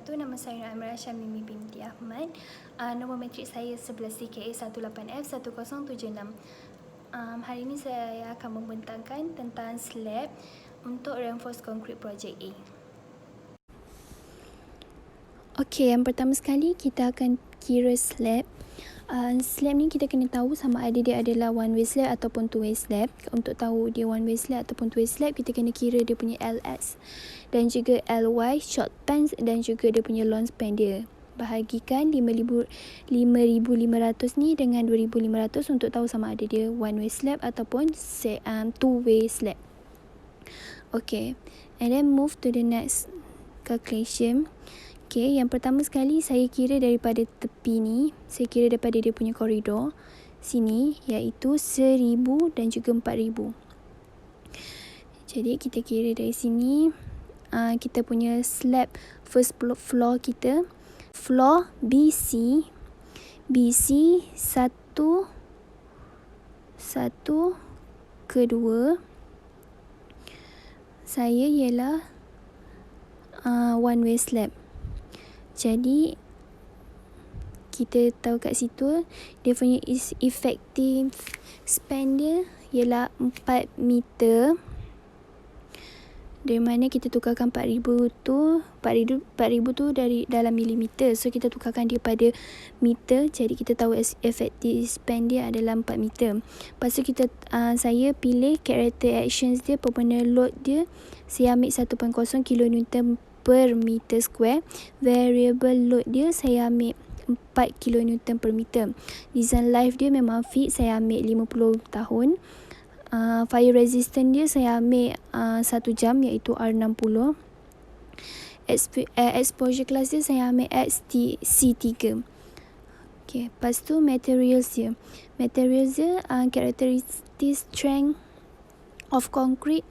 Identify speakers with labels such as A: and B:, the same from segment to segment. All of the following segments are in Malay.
A: wabarakatuh. Nama saya Amira Syamimi binti Ahmad. Nombor matrik saya 11 DKA 18F1076. Hari ini saya akan membentangkan tentang slab untuk reinforced concrete project A. Okey, yang pertama sekali kita akan kira slab. Slab ni kita kena tahu sama ada dia adalah one way slab ataupun two way slab. Untuk tahu dia one way slab ataupun two way slab, kita kena kira dia punya LS dan juga LY, short span, dan juga dia punya long span dia. Bahagikan 5,500 ni dengan 2,500 untuk tahu sama ada dia one way slab ataupun two way slab. Okay, and then move to the next calculation. Okay, yang pertama sekali saya kira daripada tepi ni, saya kira daripada dia punya koridor sini, iaitu 1,000 dan juga 4,000. Jadi kita kira dari sini, kita punya slab first floor kita, floor BC 1 kedua saya ialah one way slab. Jadi kita tahu kat situ dia punya effective span dia ialah 4 meter. Dari mana kita tukarkan 4,000 tu dari dalam milimeter. So kita tukarkan dia pada meter. Jadi kita tahu effective span dia adalah 4 meter. Lepas tu saya pilih character actions dia, permanent load dia. Saya ambil 1.0 kN per meter square. Variable load dia saya ambil 4 kN per meter. Design life dia memang fix, saya ambil 50 tahun. Fire resistant dia saya ambil 1 jam, iaitu R60. Exposure class dia saya ambil C3. Okay, lepas tu materials dia. Characteristic strength of concrete,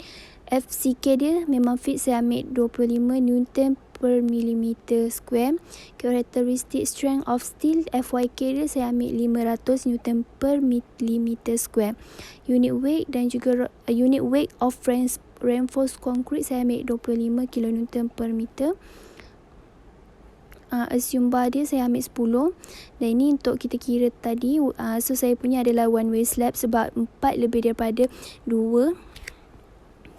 A: FCK dia memang fix, saya ambil 25 Newton per millimeter square. Characteristic strength of steel, FYK dia saya ambil 500 Newton per millimeter square. Unit weight dan juga unit weight of reinforced concrete saya ambil 25 kN per meter. Assume bar dia saya ambil 10. Dan ini untuk kita kira tadi. So saya punya adalah one way slab sebab 4 lebih daripada 2.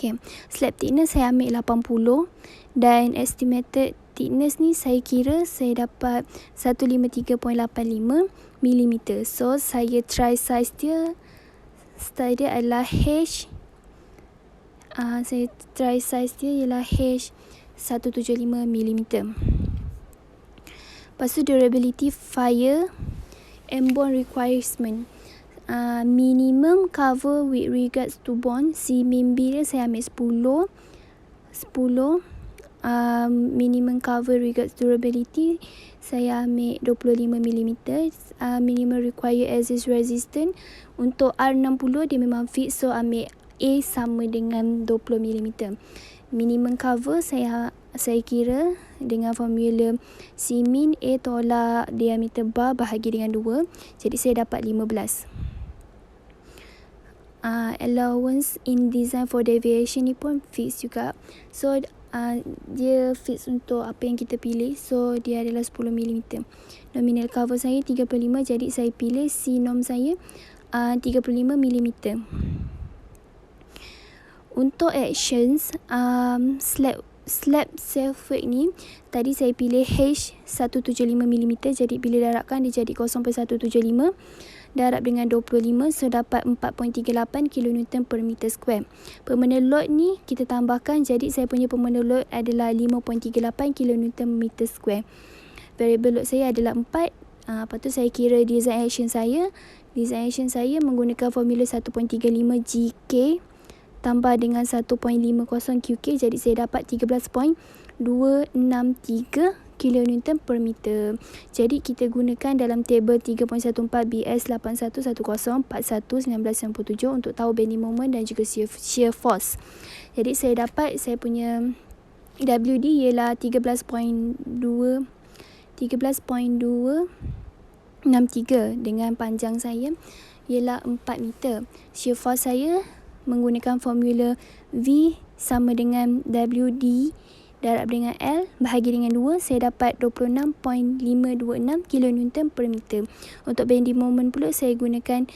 A: Okay. Slab thickness saya ambil 80 dan estimated thickness ni saya kira saya dapat 153.85 mm. So saya try size dia, style dia adalah H. Saya try size dia ialah H 175 mm. Lepas tu durability fire and bond requirement. Minimum cover with regards to bond, CMIMB dia saya ambil 10. Minimum cover regards durability saya ambil 25 mm. Minimum require exist resistance untuk R60 dia memang fix, so ambil A sama dengan 20 mm. Minimum cover saya kira dengan formula Cmin A tolak diameter bar bahagi dengan 2, jadi saya dapat 15. Allowance in design for deviation ni pun fix juga. So dia fix untuk apa yang kita pilih. So dia adalah 10 mm. Nominal cover saya 35, jadi saya pilih C norm saya 35 mm. Untuk actions, slab self weight ni tadi saya pilih H 175 mm, jadi bila darabkan dia jadi 0.175, darab dengan 25, so dapat 4.38 kN per meter square. Permanent load ni kita tambahkan, jadi saya punya permanent load adalah 5.38 kN meter square. Variable load saya adalah 4. Lepas tu saya kira design action saya. Design action saya menggunakan formula 1.35 GK tambah dengan 1.50 QK, jadi saya dapat 13.263 kN per meter. Jadi kita gunakan dalam table 3.14 BS 8110411997 untuk tahu bending moment dan juga shear force. Jadi saya dapat saya punya WD ialah 13.263 dengan panjang saya ialah 4 meter. Shear force saya menggunakan formula V sama dengan WD darab dengan L bahagi dengan 2, saya dapat 26.526 kN per meter. Untuk bending moment pula saya gunakan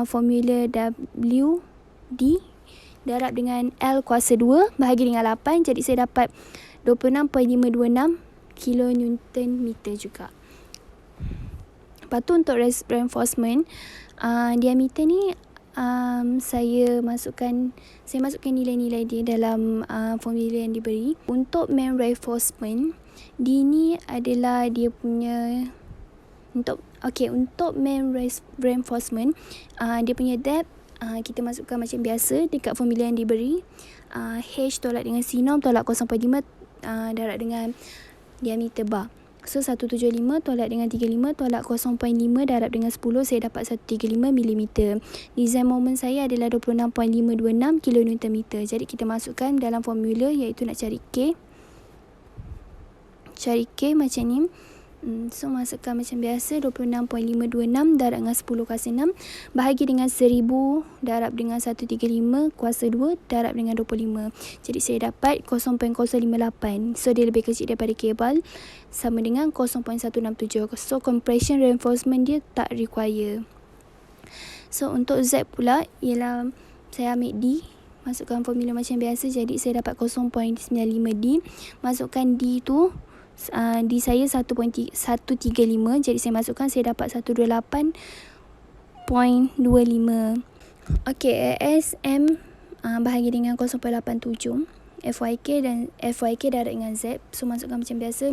A: formula WD darab dengan L kuasa 2 bahagi dengan 8, jadi saya dapat 26.526 kN meter juga. Lepas tu untuk reinforcement, diameter ni saya masukkan nilai-nilai dia dalam formula yang diberi. Untuk main reinforcement, D ni adalah dia punya untuk main reinforcement, dia punya depth kita masukkan macam biasa dekat formula yang diberi. H tolak dengan C norm tolak 0.5 darab dengan diameter bar. So 175 tolak dengan 35 tolak 0.5 darab dengan 10, saya dapat 135 mm. Design moment saya adalah 26.526 kN meter. Jadi kita masukkan dalam formula iaitu nak cari K. Cari K macam ni. So masukkan macam biasa 26.526 darab dengan 10 kuasa 6 bahagi dengan 1000 darab dengan 135 kuasa 2 darab dengan 25. Jadi saya dapat 0.058. So dia lebih kecil daripada kabel, sama dengan 0.167. So compression reinforcement dia tak require. So untuk Z pula ialah saya ambil D, masukkan formula macam biasa, jadi saya dapat 0.95D. Masukkan D tu, D saya 1.135, jadi saya masukkan, saya dapat 128.25. Okey, ASM bahagi dengan 0.87, FYK dan FYK darab dengan Z. So masukkan macam biasa,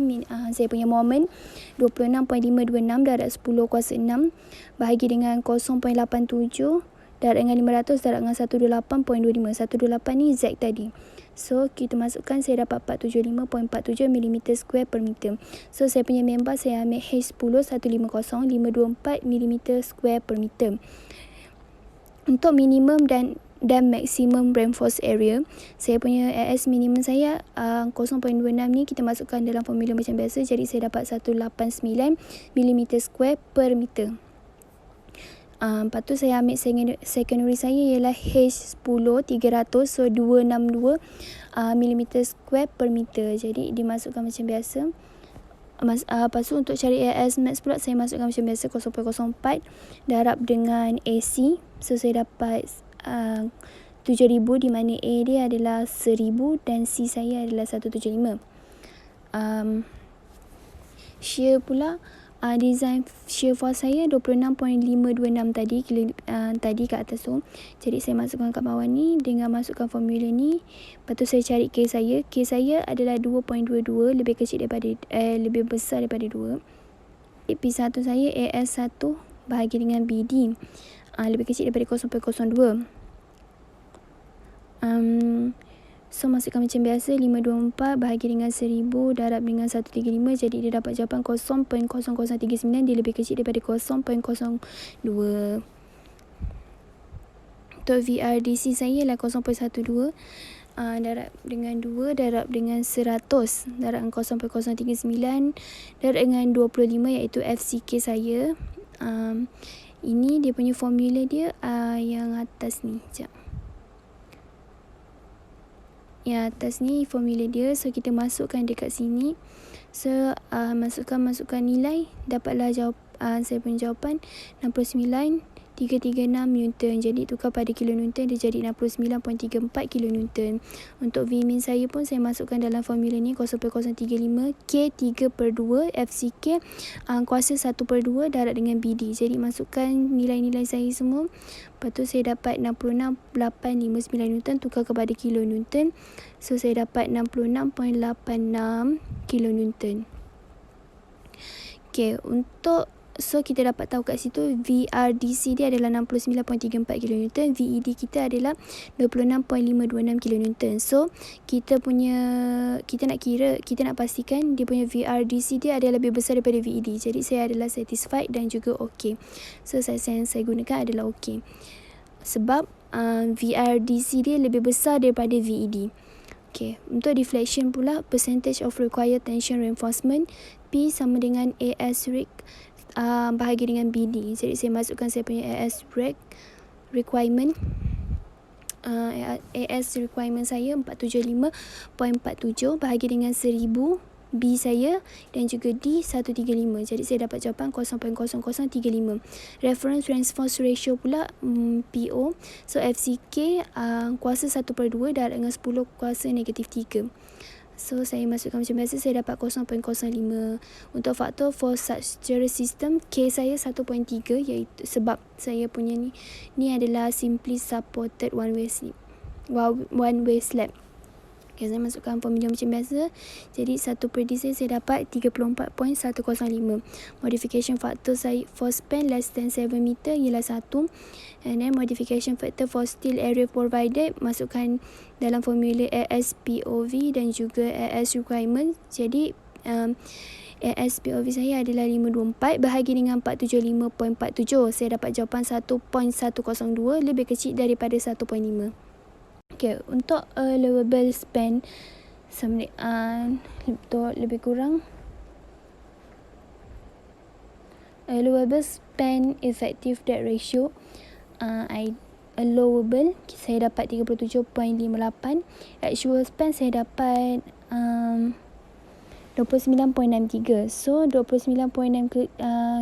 A: saya punya moment 26.526 darab 10 kuasa 6 bahagi dengan 0.87 darab dengan 500 darab dengan 128.25. 128 ni Z tadi. So kita masukkan, saya dapat 475.47 mm² per meter. So saya punya member saya ambil H10 150 524 mm² per meter. Untuk minimum dan maximum reinforced area, saya punya AS minimum saya 0.26 ni kita masukkan dalam formula macam biasa, jadi saya dapat 189 mm² per meter. Lepas tu saya ambil secondary saya ialah H10 300, so 262 mm² per meter. Jadi dimasukkan macam biasa. Lepas tu untuk cari AS max pula, saya masukkan macam biasa 0.04 darab dengan AC. So saya dapat 7000, di mana A dia adalah 1000 dan C saya adalah 175. Shear pula, design shear force saya 26.526 tadi kat atas tu. Jadi saya masukkan kat bawah ni dengan masukkan formula ni. Lepas tu saya cari K saya. K saya adalah 2.22, lebih kecil daripada lebih besar daripada 2. P1 saya AS1 bahagi dengan BD, lebih kecil daripada 0.02. So masukkan macam biasa, 524 bahagi dengan 1000 darab dengan 135, jadi dia dapat jawapan 0.0039, dia lebih kecil daripada 0.02. Untuk VRDC saya ialah 0.12 darab dengan 2 darab dengan 100 darab dengan 0.039 darab dengan 25, iaitu FCK saya. Ini dia punya formula dia yang atas ni. Sekejap. Yang atas ni formula dia. So kita masukkan dekat sini. So masukkan nilai, dapatlah saya punya jawapan 69.336 Newton. Jadi tukar pada kilonewton, dia jadi 69.34 kilonewton. Untuk Vmin saya pun saya masukkan dalam formula ni 0.035 K3/2 FCK kuasa 1/2 darab dengan BD. Jadi masukkan nilai-nilai saya semua. Lepas tu saya dapat 66.859 Newton, tukar kepada kilonewton. So saya dapat 66.86 kilonewton. Okay, so kita dapat tahu kat situ VRDC dia adalah 69.34 kN, VED kita adalah 26.526 kN. So kita nak pastikan dia punya VRDC dia adalah lebih besar daripada VED. Jadi saya adalah satisfied dan juga OK. So saya gunakan adalah OK. Sebab VRDC dia lebih besar daripada VED. Okay. Untuk deflection pula, percentage of required tension reinforcement P sama dengan AS reg bahagi dengan BD. Jadi saya masukkan saya punya AS reg requirement AS requirement saya 475.47 bahagi dengan 1000, B saya dan juga D 135. Jadi saya dapat jawapan 0.0035. Reference transverse ratio pula PO. So FCK kuasa 1/2 darab dengan 10 kuasa -3. So saya masukkan macam biasa, saya dapat 0.05. Untuk faktor force secara sistem, K saya 1.3 iaitu sebab saya punya ni adalah simply supported one way slab. Okay, saya masukkan formula macam biasa. Jadi 1/D saya dapat 34.105. Modification factor saya for span less than 7 meter ialah 1. And then modification factor for steel area provided masukkan dalam formula ASPOV dan juga AS requirement. Jadi ASPOV saya adalah 524 bahagi dengan 475.47. Saya dapat jawapan 1.102, lebih kecil daripada 1.5. Okay, untuk allowable span lebih kurang allowable span effective dead ratio allowable saya dapat 37.58. Actual span saya dapat 29.63. So 29.6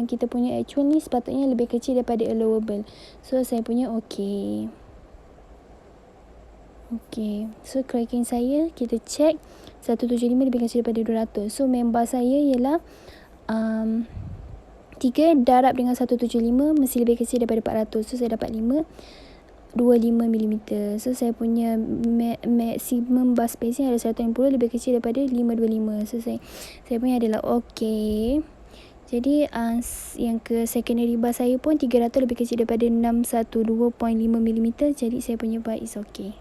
A: kita punya actual ni sepatutnya lebih kecil daripada allowable. So saya punya okay. Okay, so cracking saya kita check 175 lebih kecil daripada 200. So member saya ialah 3 darab dengan 175 mesti lebih kecil daripada 400. So saya dapat 525mm. So saya punya maximum bar spacing adalah 160 lebih kecil daripada 525. So saya punya adalah okay. Jadi yang ke secondary bar saya pun 300 lebih kecil daripada 612.5mm. Jadi saya punya bar is okay.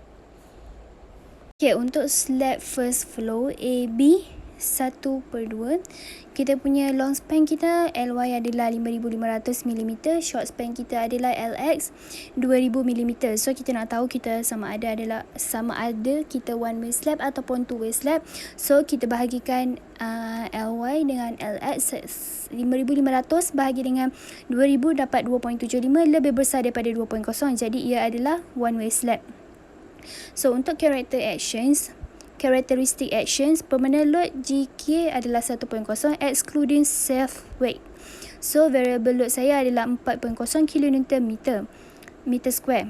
A: Okay, untuk slab first floor AB 1/2, kita punya long span kita LY adalah 5500mm, short span kita adalah LX 2000mm. So kita nak tahu kita sama ada kita one way slab ataupun two way slab. So kita bahagikan LY dengan LX. 5500 bahagi dengan 2000 dapat 2.75, lebih besar daripada 2.0. Jadi ia adalah one way slab. So untuk characteristic actions, permanent load GK adalah 1.0 excluding self weight. So variable load saya adalah 4.0 kN meter square.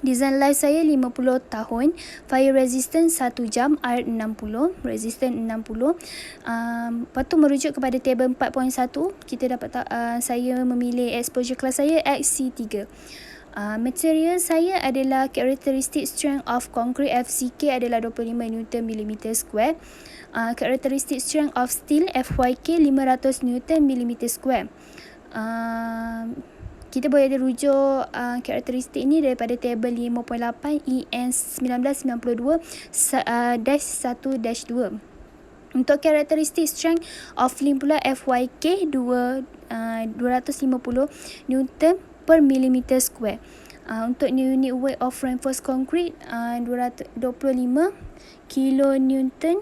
A: Design life saya 50 tahun, fire resistance 1 jam, R60, resistance 60. Patut merujuk kepada table 4.1, kita dapat saya memilih exposure class saya XC3. Material saya adalah characteristic strength of concrete FCK adalah 25 Nm square. Characteristic strength of steel FYK 500 Nm square. Kita boleh rujuk karakteristik ini daripada table 5.8 EN 1992-1-2. Untuk karakteristik strength of link pula FYK 250 Newton per millimeter square. Untuk unit weight of reinforced concrete 225 kilonewton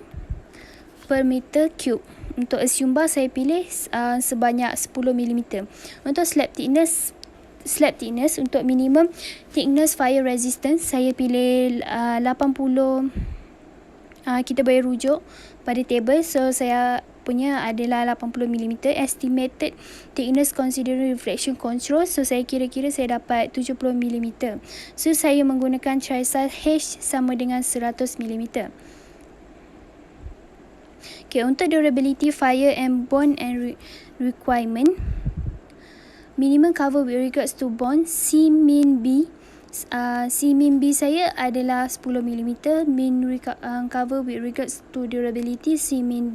A: per meter cube. Untuk assume bar saya pilih sebanyak 10 mm. Untuk slab thickness untuk minimum thickness fire resistance saya pilih 80. Kita boleh rujuk pada table. So saya punya adalah 80 mm. Estimated thickness considering reflection control. So saya kira-kira saya dapat 70 mm. So saya menggunakan trisal H sama dengan 100 mm. Okay, untuk durability fire and bond and requirement, minimum cover with regards to bond C min B. C min B saya adalah 10 mm. Min cover with regards to durability, C min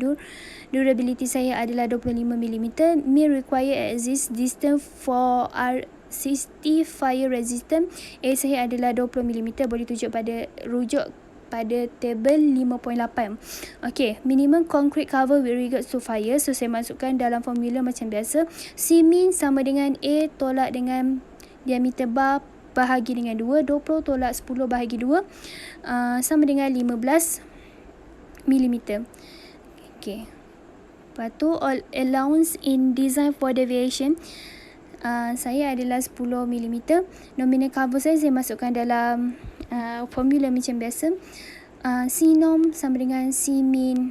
A: durability saya adalah 25 mm. Min required exist distance for R60 fire resistant, A saya adalah 20 mm. Boleh rujuk pada table 5.8. Okay, minimum concrete cover with regards to fire. So saya masukkan dalam formula macam biasa. C min sama dengan A tolak dengan diameter bar bahagi dengan 2, 20 tolak 10 bahagi 2 sama dengan 15 mm. Okay. Lepas tu all allowance in design for deviation saya adalah 10mm. Nominal cover saya masukkan dalam formula macam biasa. C-norm sama dengan C-min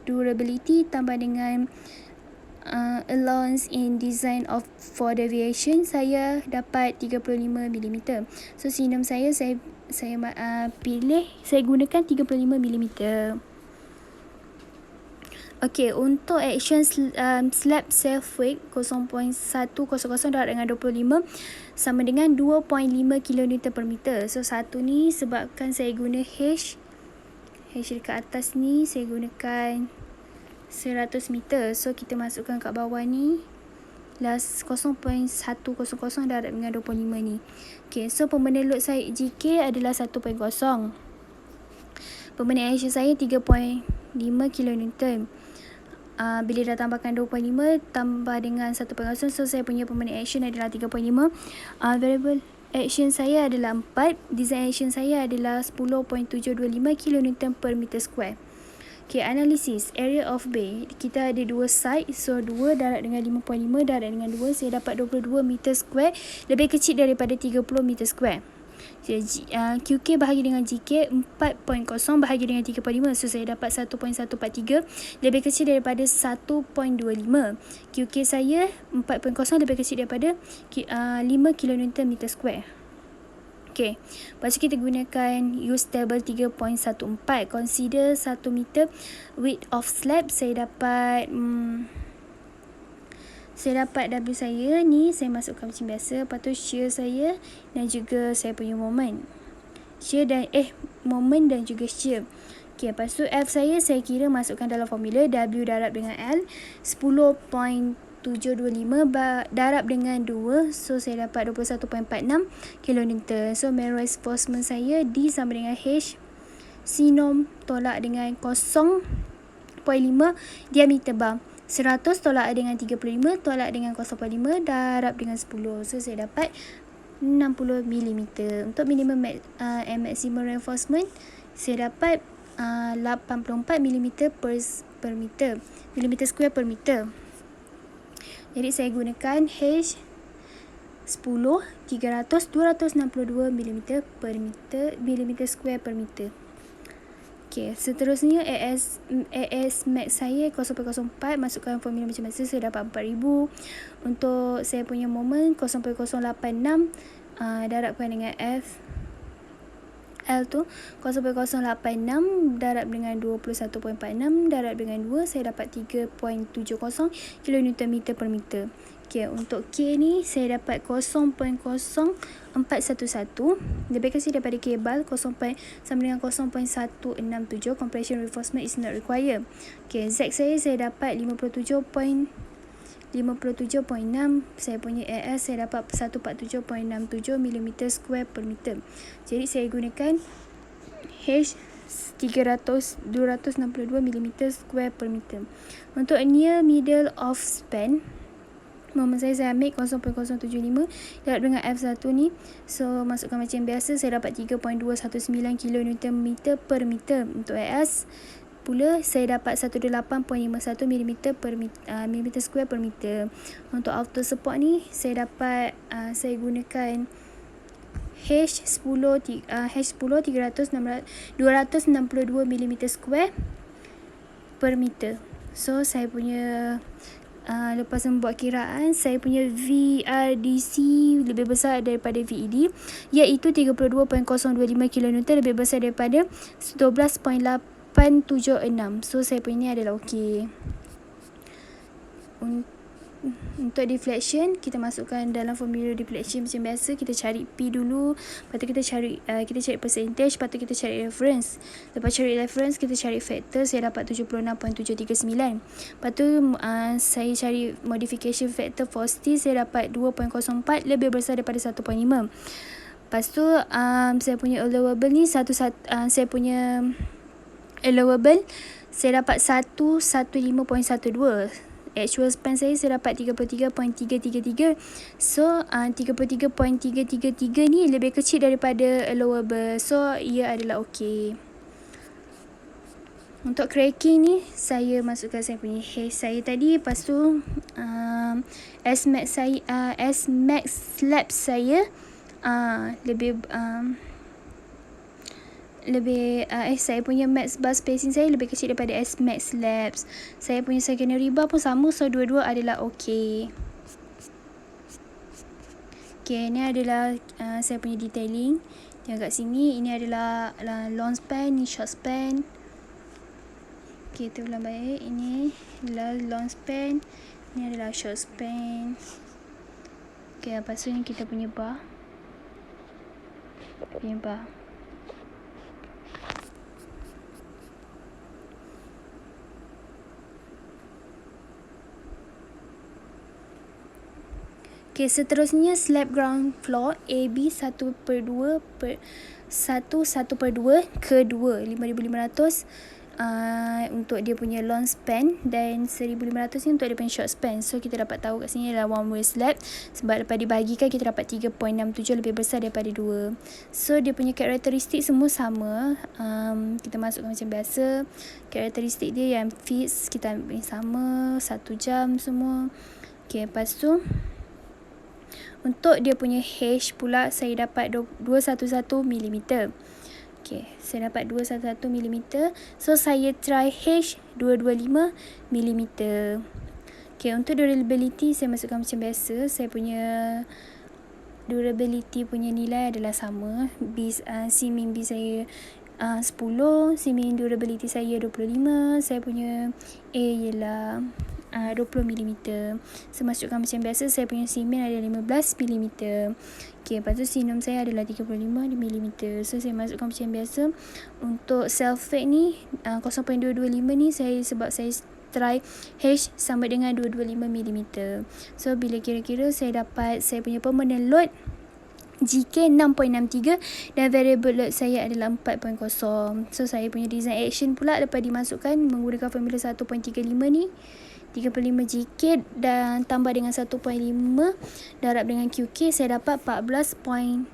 A: durability tambah dengan allowance in design of for deviation, saya dapat 35mm. So C-norm saya pilih, saya gunakan 35mm. Okey, untuk action slab self weight 0.100 darab dengan 25 sama dengan 2.5 kN per meter. So satu ni sebabkan saya guna H dekat atas ni saya gunakan 100 meter. So kita masukkan kat bawah ni last 0.100 darab dengan 25 ni. Okey, so pembina load saya GK adalah 1.0. Pembina action saya 3.5 kN. Bila dah tambahkan 25 tambah dengan 1.0, so saya punya pembina action adalah 3.5. Variable action saya adalah 4. Design action saya adalah 10.725 kN per meter square. Okay, analisis area of bay. Kita ada dua side, so 2 darab dengan 5.5 darab dengan 2, saya dapat 22 meter square, lebih kecil daripada 30 meter square. QK bahagi dengan GK 4.0 bahagi dengan 3.5, so saya dapat 1.143, lebih kecil daripada 1.25. QK saya 4.0 lebih kecil daripada 5 kN meter square. Okay, lepas tu kita gunakan use table 3.14. Consider 1 meter width of slab. Saya dapat W saya ni, saya masukkan macam biasa. Lepas tu shear saya dan juga saya punya moment. Moment dan juga shear. Okay, lepas tu F saya kira masukkan dalam formula W darab dengan L 10.725 darab dengan 2, so saya dapat 21.46 kN. So main reinforcement saya D sama dengan H, C norm tolak dengan 0.5 diameter bar, 100 tolak dengan 35 tolak dengan 0.5 darab dengan 10, so saya dapat 60mm. Untuk minimum and maximum reinforcement saya dapat 84mm per meter, millimeter square per meter. Jadi saya gunakan H 10 300 262 mm per meter, millimeter square per meter. Okey, seterusnya AS max saya 0.04, masukkan formula macam biasa, saya dapat 4000. Untuk saya punya moment 0.086 darabkan dengan F L tu 0.086 darab dengan 21.46 darab dengan 2, saya dapat 3.70 kN per meter. Okay, untuk K ni saya dapat 0.0411, lebih kecil daripada kabel sama dengan 0.167. Compression reinforcement is not required. Okay, Z saya dapat 57.6, saya punya AS saya dapat 147.67 mm square per meter. Jadi saya gunakan H 262 mm square per meter. Untuk near middle of span, moment saya ambil 0.075 darab dengan F1 ni, so masukkan macam biasa, saya dapat 3.219 kN per meter. Untuk AS pula saya dapat 18.51 mm millimeter square per meter. Untuk outer support ni saya dapat saya gunakan H10 262 mm square per meter. So saya punya lepas membuat kiraan, saya punya VRDC lebih besar daripada VED, iaitu 32.025 kN, lebih besar daripada 12.876. So saya punya ni adalah okey. Untuk deflection, kita masukkan dalam formula deflection macam biasa. Kita cari P dulu, lepas tu kita cari percentage, lepas tu kita cari reference. Lepas cari reference, kita cari factor. Saya dapat 76.739. Lepas tu saya cari modification factor for steel, saya dapat 2.04, lebih besar daripada 1.5. Lepas tu saya punya allowable ni saya punya allowable saya dapat 115.12. Actual span saya dapat 33.333. So 33.333 ni lebih kecil daripada allowable, so ia adalah okey. Untuk cracking ni, saya masukkan saya punya hash saya tadi. Lepas tu S-Max slab saya saya punya max bar spacing saya lebih kecil daripada S-Max Labs. Saya punya secondary bar pun sama, so dua-dua adalah okey. Okay, ni adalah saya punya detailing yang kat sini. Ini adalah long span, ni short span. Okay, tu ulang baik. Ini adalah long span, ni adalah short span. Okay, lepas tu ni kita punya bar. Punya bar. Okay, seterusnya slab ground floor AB 1/2 kedua 5,500 untuk dia punya long span, dan 1,500 ni untuk dia punya short span. So kita dapat tahu kat sini adalah one way slab, sebab lepas dibahagikan kita dapat 3.67, lebih besar daripada 2. So dia punya karakteristik semua sama. Kita masukkan macam biasa. Karakteristik dia yang fix kita ambil yang sama, 1 jam semua. Okay, lepas tu untuk dia punya H pula saya dapat 211mm. Okay, saya dapat 211mm. So saya try H 225mm. Okay, untuk durability saya masukkan macam biasa. Saya punya durability punya nilai adalah sama. C-min B saya 10, C-min durability saya 25. Saya punya A ialah 20mm. So masukkan macam biasa. Saya punya C-min ada 15mm. Okay, lepas tu C-num saya adalah 35mm. So saya masukkan macam biasa. Untuk self-fade ni 0.225 ni sebab saya try H sama dengan 225mm. So bila kira-kira saya dapat saya punya permanent load GK 6.63 dan variable load saya adalah 4.0. So saya punya design action pula lepas dimasukkan menggunakan formula 1.35 ni, 35 GK dan tambah dengan 1.5 darab dengan QK, saya dapat 14.951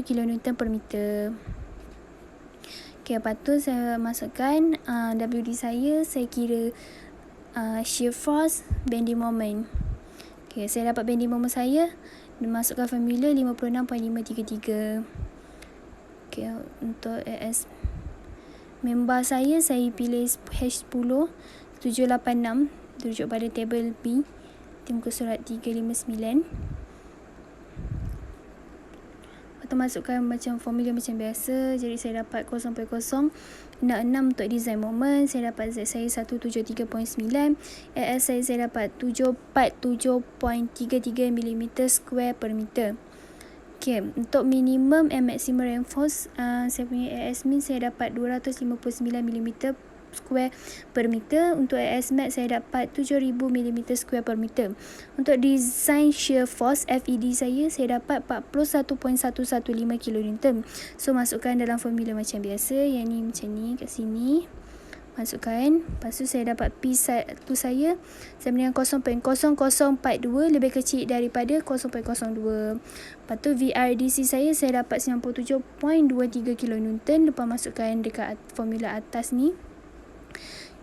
A: kN per meter. Okay, lepas tu saya masukkan WD saya kira shear force, bending moment. Okay, saya dapat bending moment saya dan masukkan formula 56.533. Okay, untuk AS member saya pilih H10 786, rujuk pada table B di muka surat 359. Atau masukkan macam formula macam biasa. Jadi saya dapat 0.066 untuk design moment. Saya dapat Z saya 173.9, AS saya dapat 747.33mm square per meter. Okay, untuk minimum and maximum reinforce saya punya AS min saya dapat 259mm square per meter. Untuk AS max saya dapat 7000mm square per meter. Untuk design shear force FED saya dapat 41.115 kN. So masukkan dalam formula macam biasa. Yang ni macam ni kat sini. Masukkan. Lepas tu saya dapat P1 saya dengan 0.0042 lebih kecil daripada 0.02. Lepas tu VRDC saya dapat 97.23 kN. Lepas masukkan dekat formula atas ni.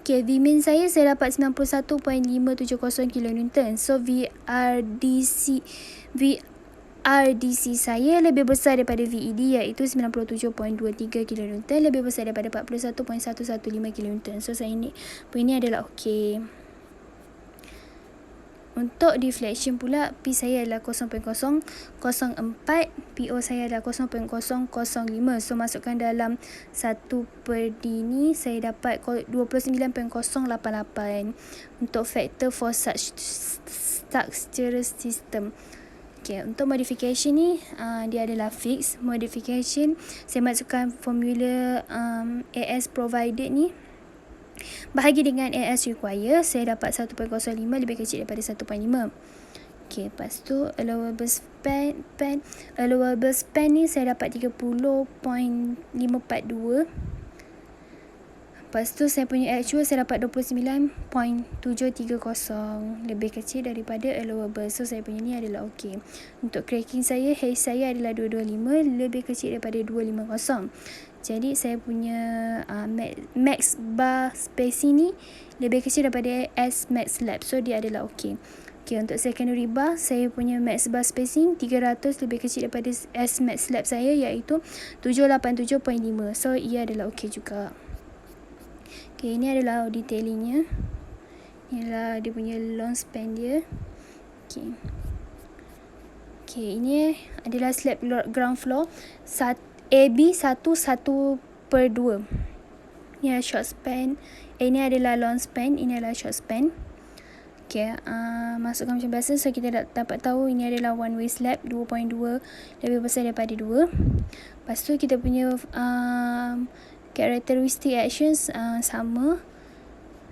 A: Okay, Vmin saya dapat 91.570 kN. So VRDC saya lebih besar daripada VED, iaitu 97.23 kN, lebih besar daripada 41.115 kN. So saya ini adalah okey. Untuk deflection pula, P saya adalah 0.004, PO saya adalah 0.005. So masukkan dalam 1/D ni saya dapat 29.088 untuk factor for such structural system. Okay, untuk modification ni dia adalah fix. Modification saya masukkan formula AS provided ni bahagi dengan AS require, saya dapat 1.05 lebih kecil daripada 1.5. Okay, lepas tu allowable span ni saya dapat 30.542. Lepas tu saya punya actual saya dapat 29.730, lebih kecil daripada allowable. So saya punya ni adalah okey. Untuk cracking saya, H saya adalah 225, lebih kecil daripada 250. Jadi saya punya max bar spacing ni lebih kecil daripada S max lab, so dia adalah okey. Untuk secondary bar, saya punya max bar spacing 300 lebih kecil daripada S max lab saya, iaitu 787.5, so ia adalah okey juga. Ini adalah detailingnya. Ini adalah dia punya long span dia. Ini adalah slab ground floor AB 1/1/2. Ini adalah short span. Ini adalah long span. Ini adalah short span. Masukkan macam biasa. So kita dapat tahu ini adalah one way slab 2.2, lebih besar daripada 2. Lepas tu kita punya characteristic actions sama.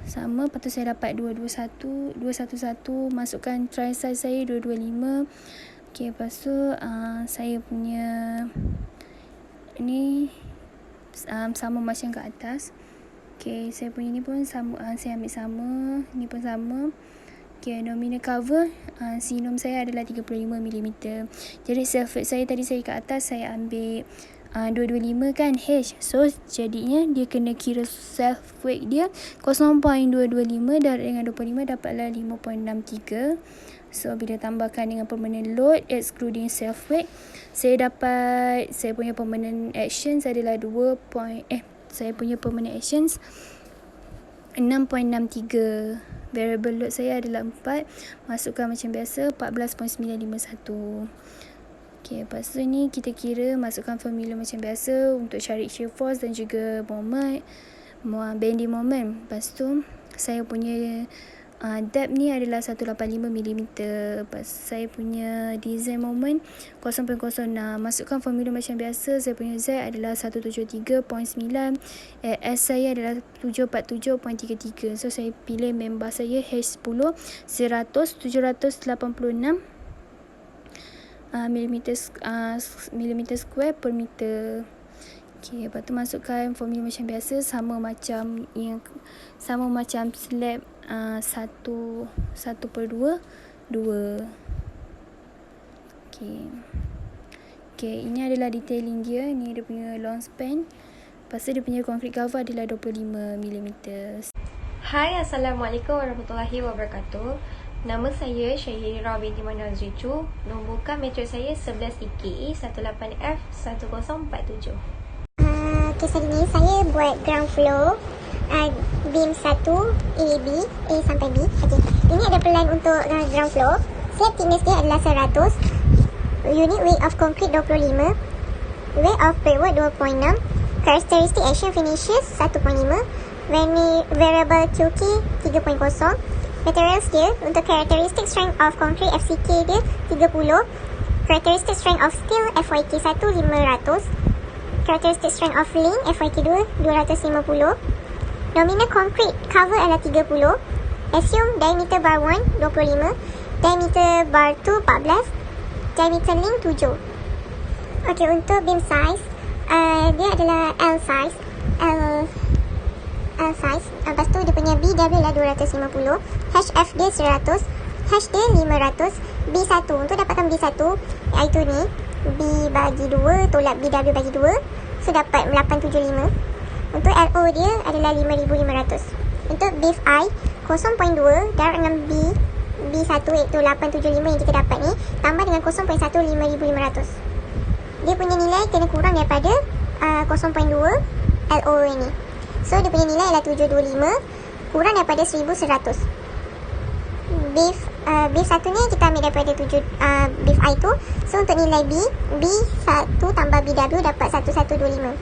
A: Lepas tu saya dapat 211, masukkan try size saya 225. Lepas tu saya punya ni sama macam kat atas. Saya punya ni pun sama, saya ambil sama. Ni pun sama. Nominal cover sinom saya adalah 35mm. Jadi self weight saya tadi saya kat atas saya ambil 225 kan H. So jadinya dia kena kira self weight dia 0.225 darab dengan 25 dapatlah 5.63. So bila tambahkan dengan permanent load excluding self weight, saya dapat saya punya permanent actions adalah saya punya permanent actions 6.63. Variable load saya adalah 4. Masukkan macam biasa 14.951. Lepas tu ni kita kira, masukkan formula macam biasa untuk cari shear force dan juga moment, bending moment. Lepas tu saya punya depth ni adalah 185mm. Lepas saya punya design moment 0.06. Masukkan formula macam biasa. Saya punya Z adalah 173.9. S saya adalah 747.33. So saya pilih member saya H10 786 millimeter square per meter. Lepas tu masukkan formula macam biasa, sama macam slab 1/2 2. Ini adalah detailing dia. Ni dia punya long span. Lepas tu dia punya concrete cover adalah 25mm.
B: Hai, Assalamualaikum warahmatullahi wabarakatuh. Nama saya Syahira binti Manal Zicu. Nombor matrik saya 11 EKE 18F 1047.
C: Kisah ini saya buat ground floor beam 1 AB A sampai B. Ini ada plan untuk ground floor. Slab thickness dia adalah 100. Unit weight of concrete 25. Weight of brickwork 2.6. Characteristic action finishes 1.5. Variable QK 3.0. Materials dia, untuk characteristic strength of concrete FCK dia 30. Characteristic strength of steel FYK 1 500. Characteristic strength of link FYK 2 250. Nominal concrete cover adalah 30. Assume diameter bar 1 25. Diameter bar 2 14. Diameter link 7. Untuk beam size dia adalah L size. Lepas tu dia punya BW adalah 250. HF dia 100. H dia 500. B1 untuk dapatkan B1 iaitu ni B bagi 2 tolak BW bagi 2, so dapat 875. Untuk LO dia adalah 5500. Untuk beef I 0.2 darab dengan B1 iaitu 875 yang kita dapat ni, tambah dengan 0.1 5500. Dia punya nilai kena kurang daripada 0.2 LO ini. So dia punya nilai adalah 725 kurang daripada 1100. Beef 1 ni kita ambil daripada beef I tu. So untuk nilai B1 tambah BW dapat 1125.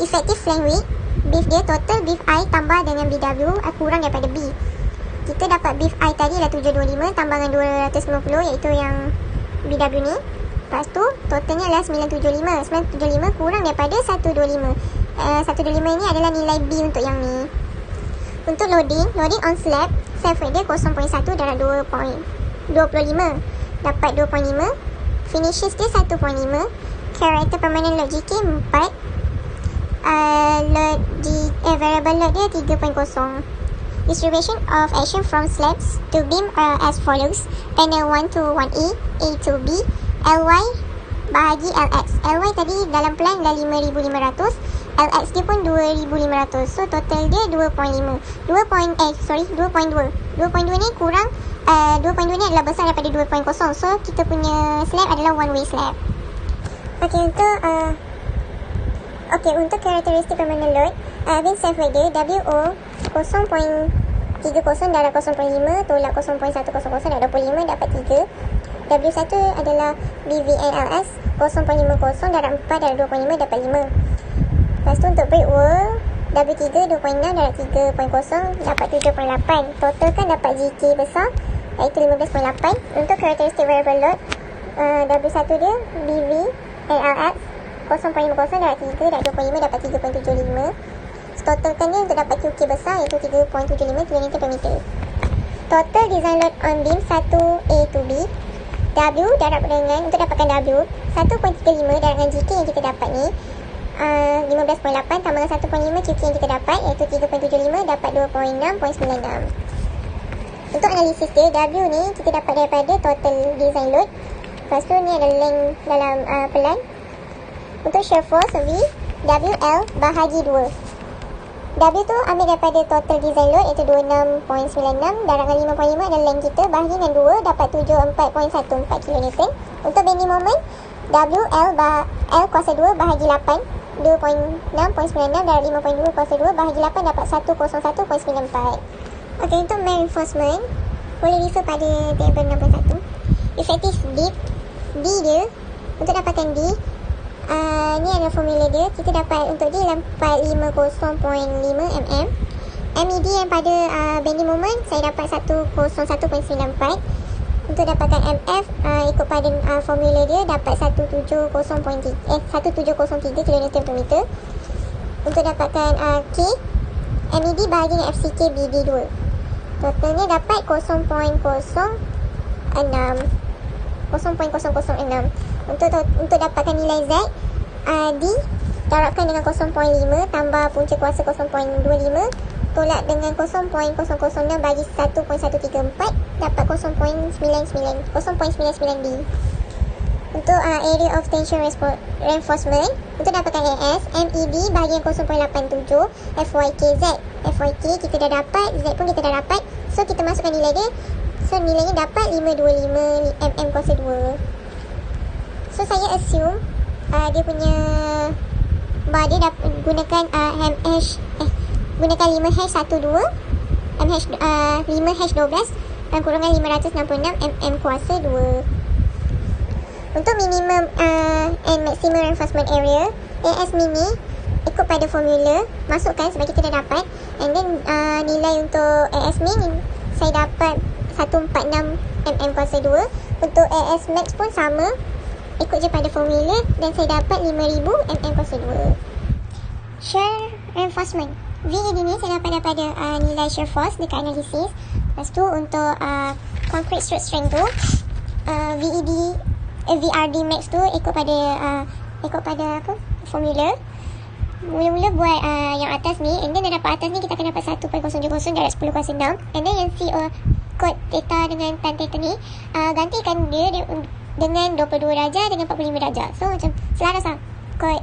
C: Effective flank weight beef dia, total beef I tambah dengan BW kurang daripada B. Kita dapat beef I tadi adalah 725 tambah dengan 250 iaitu yang BW ni. Lepas tu totalnya adalah 975. 975 kurang daripada 125. 125 ini adalah nilai B untuk yang ni. Untuk loading on slab, self weight dia 0.1 darab 2.25 dapat 2.5. Finishes dia 1.5. Character permanent load GK 4. Variable load dia 3.0. Distribution of action from slabs to beam as follows. Panel 1 to 1A, A to B, LY bahagi LX. LY tadi dalam plan dah 5,500, LX dia pun 2,500. So total dia 2.5. 2.2. 2.2 ni kurang 2.2 ni adalah besar daripada 2.0. So kita punya slab adalah one way slab. Untuk karakteristik permanent load, bin self-weight dia WO 0.30 darab 0.5 tolak 0.100 darab 25 dapat 3. W1 adalah BVNLS 0.50 darab 4 darab 2.5 dapat 5. Lepas tu untuk brickwork W3 2.6 darab 3.0 dapat 7.8. Total kan dapat GK besar iaitu 15.8. Untuk karakteristik variable load, W1 dia BVNLS 0.50 darab 3 darab 2.5 dapat 3.75. Totalkan dia untuk dapat QK besar iaitu 3.75 kN per meter. Total design load on beam 1A to B, W darab dengan, untuk dapatkan W 1.35 darab dengan GK yang kita dapat ni 15.8 tambah dengan 1.5 QK yang kita dapat iaitu 3.75 dapat 26.96. Untuk analisis dia, W ni kita dapat daripada total design load. Lepas tu ni ada length dalam pelan. Untuk shear force V, WL bahagi 2. W tu ambil daripada total design load iaitu 26.96 darab dengan 5.5 dan length kita bahagi dengan 2 dapat 74.14 kN. Untuk bending moment, WL L kuasa 2 bahagi 8 2.6.96 darab 5.2 kuasa 2 bahagi 8 dapat 101.94. Untuk main reinforcement boleh refer pada tabel 6.1. Effective dip D dia, untuk dapatkan D ni adalah formula dia. Kita dapat untuk D 450.5 mm. MED yang pada bending moment saya dapat 101.94. Untuk dapatkan MF ikut pada formula dia dapat 1703 kN per meter. Untuk dapatkan K, MED bahagi dengan FCK BD2. Totalnya dapat 0.006. Untuk dapatkan nilai Z, D darabkan dengan 0.5 tambah punca kuasa 0.25 tolak dengan 0.006 bagi 1.134 dapat 0.99D. Untuk area of tension reinforcement, untuk dapatkan AS, MED bahagi 0.87 FYKZ. FYK kita dah dapat, Z pun kita dah dapat. So kita masukkan nilai dia. So nilainya dapat 525 mm kuasa 2. So saya assume dia punya bar dia gunakan gunakan 5#12 5#12 dan kurangan 566 mm kuasa 2. Untuk minimum and maximum reinforcement area, AS mini ikut pada formula, masukkan sebab kita dah dapat. And then nilai untuk AS min saya dapat 146 mm kuasa 2. Untuk AS max pun sama, ikut je pada formula dan saya dapat 5000 mm kuasa 2. Shear reinforcement VED ni saya dapat daripada nilai shear force dekat analisis. Lepas tu untuk concrete straight strength tu VRD max tu ikut pada formula. Mula-mula buat yang atas ni, and then dah dapat atas ni kita akan dapat 1.070 darab 10 kuasa 6. And then yang CO kod theta dengan tan theta ni gantikan dia dengan 22 darjah dengan 45 darjah. So macam selaras lah. Kod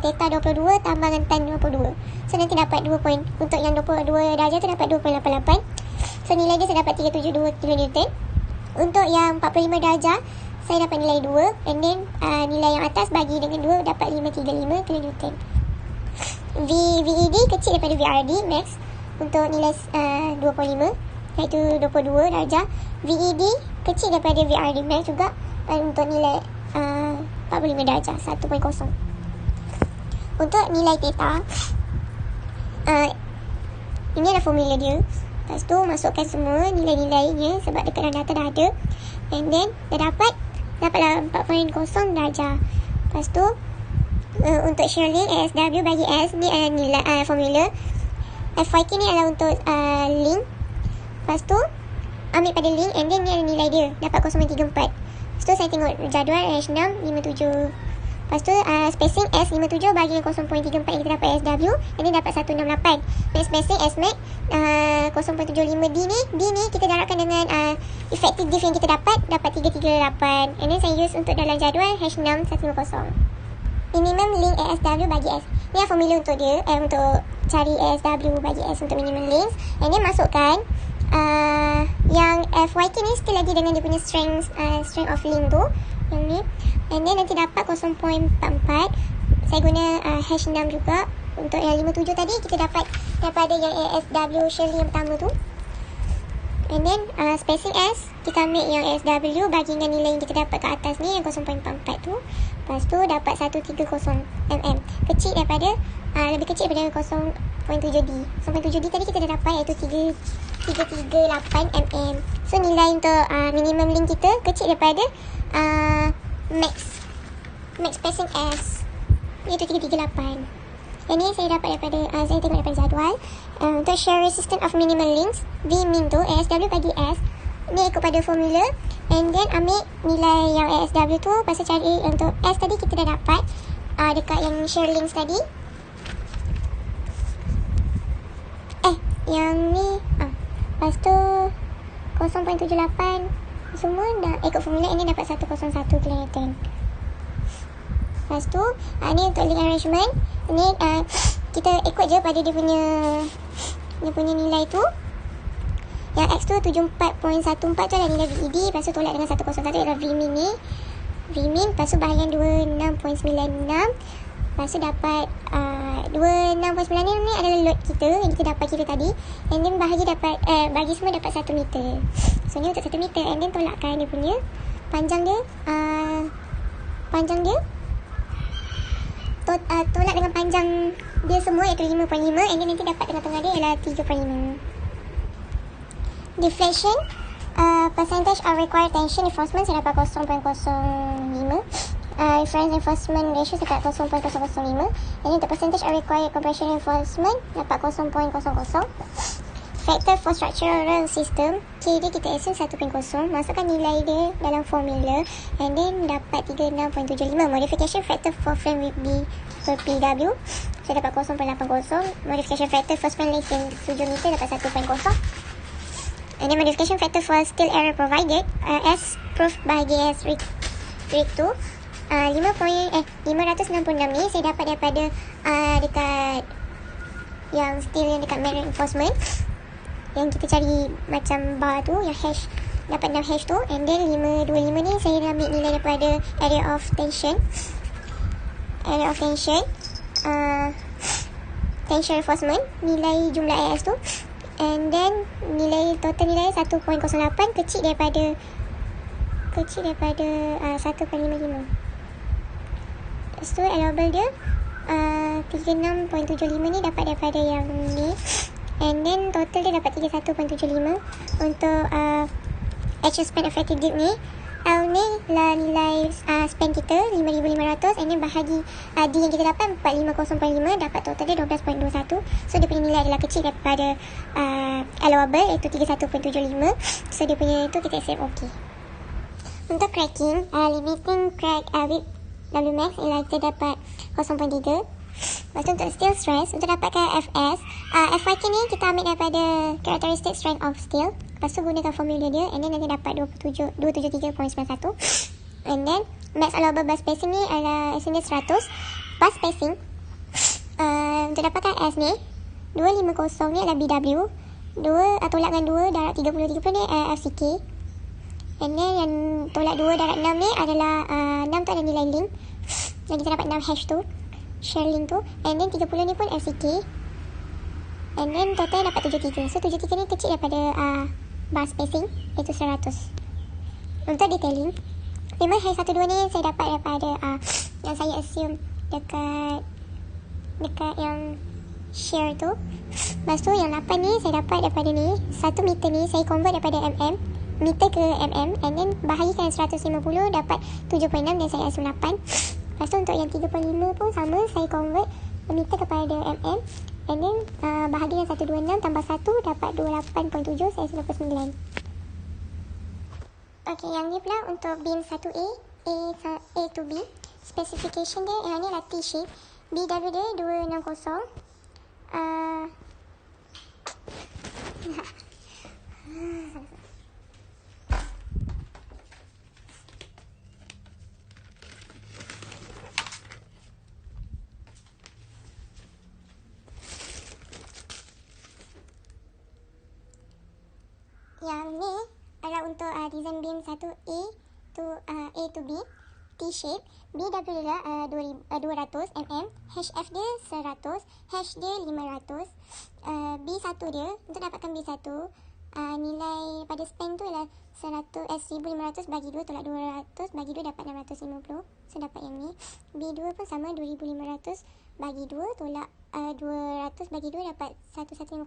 C: theta 22 tambah dengan tan 22. So nanti dapat 2 point. Untuk yang 22 darjah tu dapat 2.88. So nilai dia saya dapat 372 kN. Untuk yang 45 darjah saya dapat nilai 2. And then nilai yang atas bagi dengan 2 dapat 535 kN. VED kecil daripada VRD max untuk nilai 25 iaitu 22 darjah. VED kecil daripada VRD max juga untuk nilai 45 darjah 1.0. Untuk nilai theta ini adalah formula dia. Lepas tu masukkan semua nilai-nilainya sebab dekat dalam data dah ada. And then dapatlah 4.0 darjah. Lepas tu untuk shear link ASW bagi S ni adalah nilai formula. FYK ni adalah untuk link. Lepas tu ambil pada link and then ni adalah nilai dia dapat 0.34. Lepas tu saya tengok jadual H6 57 Lepas tu spacing S57 bagi 0.34 yang kita dapat SW, ini dapat 168. Dan spacing SMAX 0.75 D ni kita darabkan dengan effective diff yang kita dapat 338. And then saya use untuk dalam jadual #6150. Minimum link ASW bagi S. Ni formula untuk dia, untuk cari ASW bagi S untuk minimum links. And then masukkan yang FYK ni still lagi dengan dia punya strength of link tu, yang ni. And then nanti dapat 0.44. Saya guna #6 juga. Untuk yang 57 tadi kita dapat daripada yang ASW shell yang pertama tu. And then spacing S kita ambil yang ASW bagi dengan nilai yang kita dapat kat atas ni yang 0.44 tu. Lepas tu dapat 130 mm. Kecil daripada lebih kecil daripada 0.7D. 0.7D tadi kita dah dapat iaitu 338 mm. So nilai untuk minimum link kita kecil daripada max spacing S iaitu 338. Yang ni saya dapat daripada saya tengok daripada jadual. Untuk share resistance of minimal links Vmin tu ASW bagi S ni ikut pada formula. And then ambil nilai yang ASW tu, pasal cari untuk S tadi kita dah dapat dekat yang share links tadi. Yang ni lepas tu 0.78 semua dah ikut formula. Ini dapat 101 kilonewton. Lepas tu ni untuk link arrangement ni kita ikut je pada dia punya nilai tu. Yang X tu 74.14 tu adalah nilai VED. Lepas tu tolak dengan 101 ialah Vmin ni. Vmin lepas tu bahagian 26.96. Lepas tu dapat 26.96 ni adalah load kita yang kita dapat kira tadi. And then bagi semua dapat 1 meter. So ni untuk 1 meter. And then tolakkan dia punya panjang dia tolak dengan panjang dia semua iaitu 5.5. And then nanti dapat tengah-tengah dia ialah 3.5. Deflection percentage of required tension reinforcement saya dapat 0.05. Reference reinforcement ratio saya dapat 0.005. And untuk percentage of required compression reinforcement dapat 0.00. Factor for structural system K dia kita assume 1.0. Masukkan nilai dia dalam formula. And then dapat 36.75. Modification factor for frame width B per PW saya dapat 0.80. Modification factor for span length yang 7 meter dapat 1.0. And then modification factor for steel area provided as proof by GS rig 2 566 ni saya dapat daripada dekat yang steel yang dekat main reinforcement yang kita cari macam bar tu, yang hash dapat 6 hash tu. And then 525 ni saya ambil nilai daripada area of tension tension reinforcement, nilai jumlah AS tu. And then total nilai 1.08 kecil daripada 1.55. Lepas tu allowable dia 36.75 ni dapat daripada yang ni. And then total dia dapat 31.75. Untuk actual span effective dip ni L ni lah nilai span kita 5,500. And then bahagi D yang kita dapat 450.5 dapat total dia 12.21. So dia punya nilai adalah kecil daripada allowable iaitu 31.75. So dia punya itu kita accept OK. Untuk cracking limiting crack width Wmax ialah kita dapat 0.3. Lepas tu untuk steel stress, untuk dapatkan FS FYK ni kita ambil daripada characteristic strength of steel. Lepas tu gunakan formula dia. And then nanti dapat 273.91. And then max allowable bar spacing ni adalah SND 100. Bar spacing untuk dapatkan S ni 250 ni adalah BW. 2 tolak dengan 2 darab 30 ni FCK. And then yang tolak 2 darab 6 ni adalah 6 tu ada nilai link yang kita dapat 6 hash tu, share link tu. And then 30 ni pun FCK. And then total dapat 73. So 73 ni kecil daripada bar spacing iaitu 100. Untuk detailing memang hash 12 ni saya dapat daripada yang saya assume dekat yang share tu. Lepas tu yang 8 ni saya dapat daripada ni 1 meter ni saya convert daripada meter ke mm. And then bahagikan 150 dapat 7.6 dan saya assume 8. Lepas tu untuk yang 3.5 pun sama, saya convert meter kepada mm. And then bahagikan 126 tambah 1 dapat 28.7, saya assume 29. Ok, yang ni pula untuk beam 1A A to B specification dia yang ni lah T-shape. BW dia 260. Yang ni adalah untuk design beam 1A to B T-shape. BW dia 200 mm, HF dia 100, H dia 500. B1 dia, untuk dapatkan B1, nilai pada span tu ialah 1500 bagi 2 tolak 200 bagi 2 dapat 650. So dapat yang ni. B2 pun sama, 2500 bagi 2 tolak 200 bagi 2 dapat 1150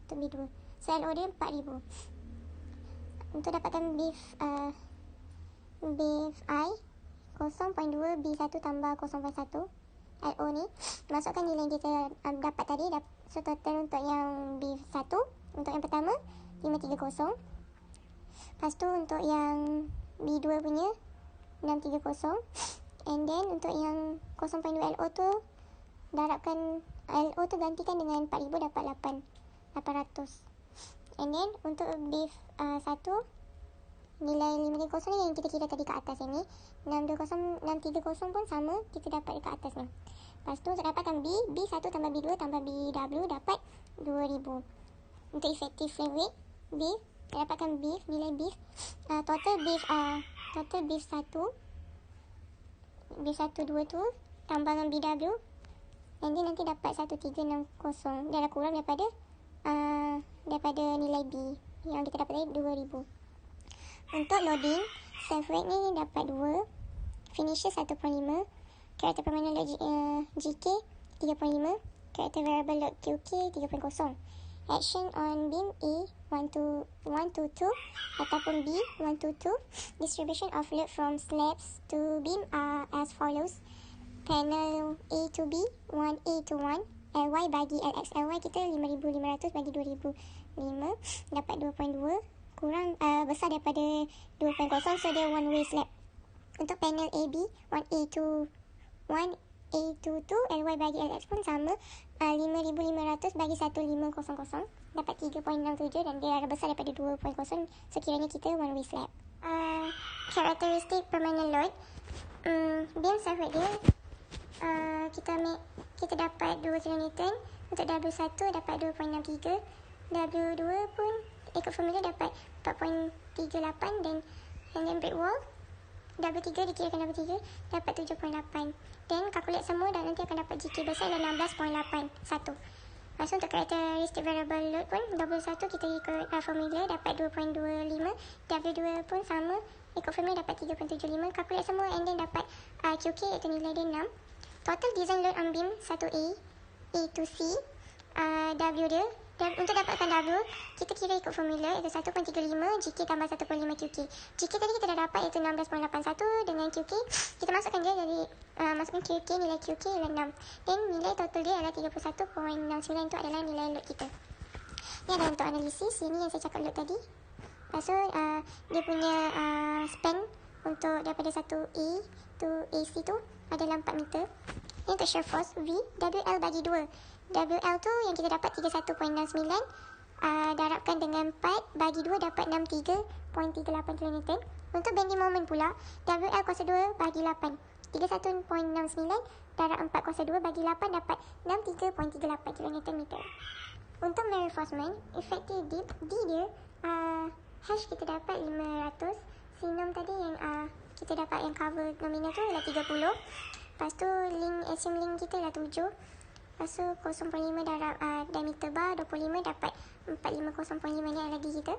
C: untuk B2. So LO dia 4000. Untuk dapatkan beef I 0.2 B1 tambah 0.1 LO ni, masukkan nilai yang kita dapat tadi. So total untuk yang beef 1, untuk yang pertama 530. Lepas tu untuk yang B2 punya 630. And then untuk yang 0.2 LO tu, darabkan LO tu gantikan dengan 4000 dapat 800. And then untuk beef 1, nilai 530 ni yang kita kira tadi kat atas ini. 630 pun sama, kita dapat dekat atas ni. Lepas tu untuk dapatkan B1 tambah B2 tambah BW dapat 2000. Untuk effective flame weight beef, dapatkan beef, nilai beef total beef 1 2 tu tambah dengan BW, and then nanti dapat 1360. Dia dah kurang daripada nilai B yang kita dapat tadi 2000. Untuk loading, self weight ni dapat 2, finisher 1.5, karakter permainan load GK 3.5, karakter variable load QK 3.0. Action on beam A 1 to 2 ataupun B 1 to 2. Distribution of load from slabs to beam are as follows. Panel A to B 1A to 1, LY bagi LX. LY kita 5500 bagi 2005 dapat 2.2, kurang besar daripada 2.0, so dia one way slab. Untuk panel AB 1A to 2, LY bagi LX pun sama, 5500 bagi 1500 dapat 3.67, dan dia ada besar daripada 2.0, sekiranya kita one way slab. Karakteristik permanent load, beam self weight dia kita dapat 2 kN. Untuk W1 dapat 2.63, W2 pun ikut formula dapat 4.38, dan brick wall W3 dikirakan W3 dapat 7.8. Dan kalkulate semua dan nanti akan dapat GK besar ialah 16.81. Lepas untuk karakteristik variable load pun, W1 kita ikut formula dapat 2.25, W2 pun sama ikut formula dapat 3.75. Kalkulate semua and then dapat QK iaitu nilai dia 6. Total design load on beam 1A A to C, W dia, dan untuk dapatkan W, kita kira ikut formula iaitu 1.35 GK tambah 1.5 QK. GK tadi kita dah dapat iaitu 16.81, dengan QK kita masukkan je, jadi masukkan QK, nilai QK ialah 6. Dan nilai total dia adalah 31.69, itu adalah nilai load kita. Ini adalah untuk analisis, ini yang saya cakap load tadi. Lepas tu dia punya span untuk daripada 1A to AC tu adalah 4 meter. Ini untuk shear force V, WL bagi 2. WL tu yang kita dapat 31.69, darabkan dengan 4 bagi 2 dapat 63.38 kN. Untuk bending moment pula, WL kuasa 2 bagi 8, 31.69 darab 4 kuasa 2 bagi 8 dapat 63.38 kN. Untuk reinforcement, effective D dia, hash kita dapat 500, sinom tadi yang kita dapat yang cover nominal tu ialah 30. Lepas tu axiom link kita ialah 7. Lepas tu 0.5 darab diameter bar 25 dapat 450.5, ni adalah D kita.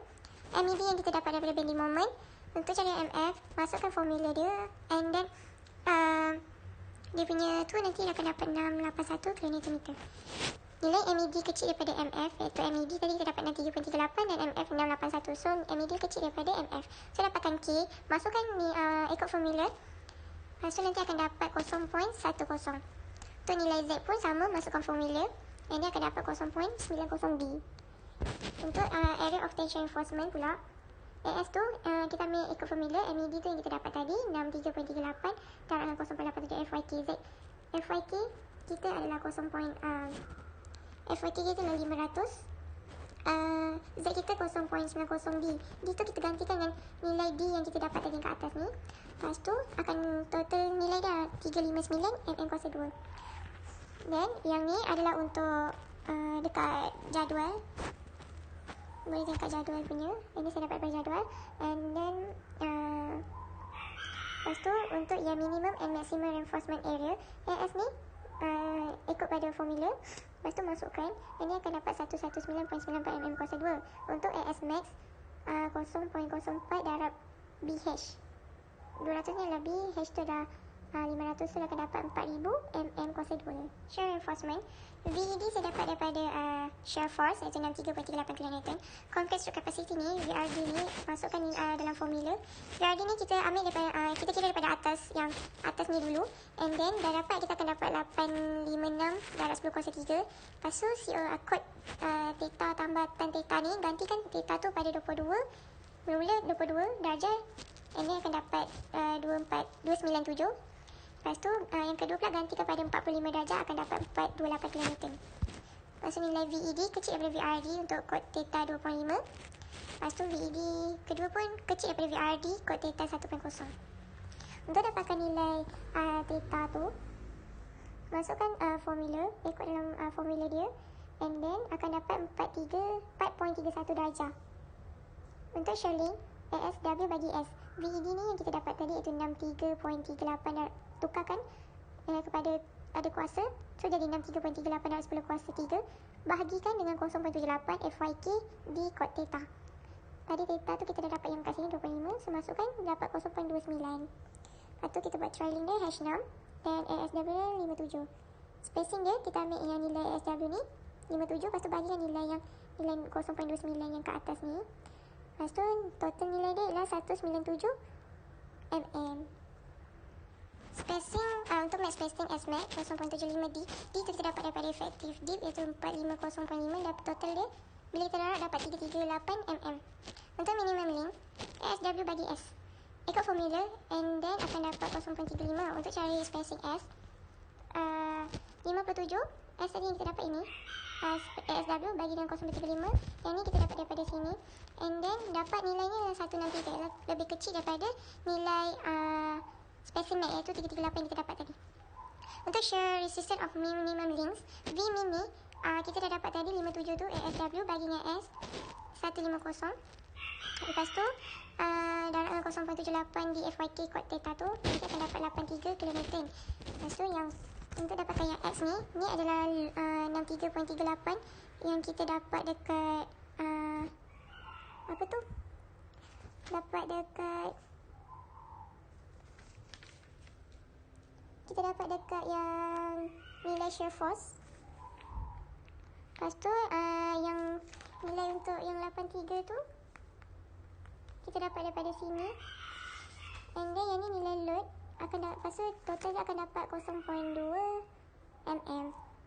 C: MEB yang kita dapat daripada bending moment. Untuk cari MF, masukkan formula dia, and then dia punya tu nanti akan dapat 681 kN. Nilai MED kecil daripada MF, iaitu MED tadi kita dapat 3.38 dan MF 681. So MED kecil daripada MF. So dapatkan K, masukkan ni ikut formula. Lepas tu nanti akan dapat 0.10. Untuk nilai Z pun sama, masukkan formula, dan dia akan dapat 0.90B. Untuk area of tension reinforcement pula, AS tu kita ambil ikut formula. MED tu yang kita dapat tadi 63.38 darab dengan 0.87 FYK. FYK kita adalah FYK kita adalah 500. Z kita 0.90D. D tu kita gantikan dengan nilai D yang kita dapat tadi kat atas ni. Lepas tu akan total nilai dia 359 mm kuasa 2. Dan yang ni adalah untuk dekat jadual. Boleh tengok kat jadual punya. Ini saya dapat daripada jadual. And then lepas tu untuk yang minimum and maximum reinforcement area, AS ni ikut pada formula. Lepas tu masukkan, ini akan dapat 119.94 mm kuasa 2. Untuk AS max 0.04 darab BH. 200 ni adalah B, H tu dah 500 tu akan dapat 4000 mm kuasa 2. Shear reinforcement, VED saya dapat daripada shear force iaitu 63.38 kN. Concrete stroke capacity ni, VRD ni masukkan dalam formula. VRD ni kita ambil daripada kita kira daripada atas, yang atas ni dulu, and then dah dapat, kita akan dapat 856 darab 10 kuasa 3. Lepas tu kod theta tambah tan theta ni, gantikan theta tu pada 22, mula 22 darjah, and then akan dapat 297. Lepas tu yang kedua pula ganti kepada 45 darjah, akan dapat 428 kN. Lepas tu nilai VED kecil daripada VRD untuk kod theta 2.5. Lepas tu VED kedua pun kecil daripada VRD, kod theta 1.0. Untuk dapatkan nilai theta tu, masukkan formula, ikut dalam formula dia, and then akan dapat 4.31 darjah. Untuk shear length, ASW bagi S. VED ni yang kita dapat tadi iaitu 63.38, tukarkan kepada ada kuasa, so jadi 63.38 darab 10 kuasa 3, bahagikan dengan 0.78 FYK di kod theta. Tadi theta tu kita dah dapat yang kat sini 25, so masukkan dapat 0.29. Lepas tu kita buat trialing dia H6 dan ASW 57. Spacing dia kita ambil yang nilai ASW ni 57, lepas tu bahagikan nilai 0.29 yang kat atas ni. Lepas tu total nilai dia ialah 197 mm. Spacing untuk max spacing SMAX 0.75D. D tu kita dapat daripada effective deep iaitu 450.5, dan total dia bila kita darab dapat 338 mm. Untuk minimum length, ASW bagi S, ikut formula, and then akan dapat 0.35. Untuk cari spacing S 57, S tadi yang kita dapat ini, ASW bagi dengan 0.35, yang ni kita dapat daripada sini, and then dapat nilainya 163, lebih kecil daripada nilai spacing max iaitu 338 yang kita dapat tadi. Untuk shear resistance of minimum length, V min ni kita dah dapat tadi 57 tu, ASW bagi dengan S 150. Lepas tu darab 0.78 di FYK kod theta tu, kita akan dapat 83 kN. Lepas tu yang untuk dapatkan yang X ni adalah 63.38 yang kita dapat dekat apa tu? Dapat dekat yang nilai shear force. Lepas tu yang nilai untuk yang 83 tu kita dapat daripada sini, and then yang ni nilai load akan dapat, lepas tu total dia akan dapat 0.2 mm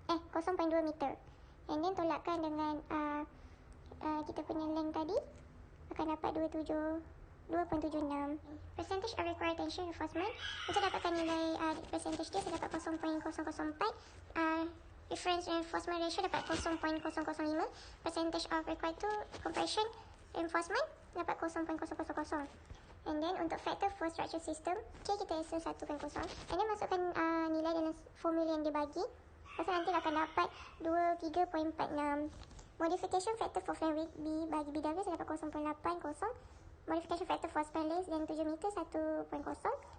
C: 0.2 meter, and then tolakkan dengan kita punya length tadi akan dapat 2.76. Percentage of required tension reinforcement, untuk dapatkan nilai percentage dia saya dapat 0.004. Reference reinforcement ratio dapat 0.005. Percentage of required to compression reinforcement dapat 0.000. And then untuk factor for structure system, K kita assume 1.0, and then masukkan nilai dalam formula yang dia bagi. Pasal nanti akan dapat 23.46. Modification factor for flame width B bagi BW saya dapat 0.80. Modification factor for span length dan 7 meter 1.0.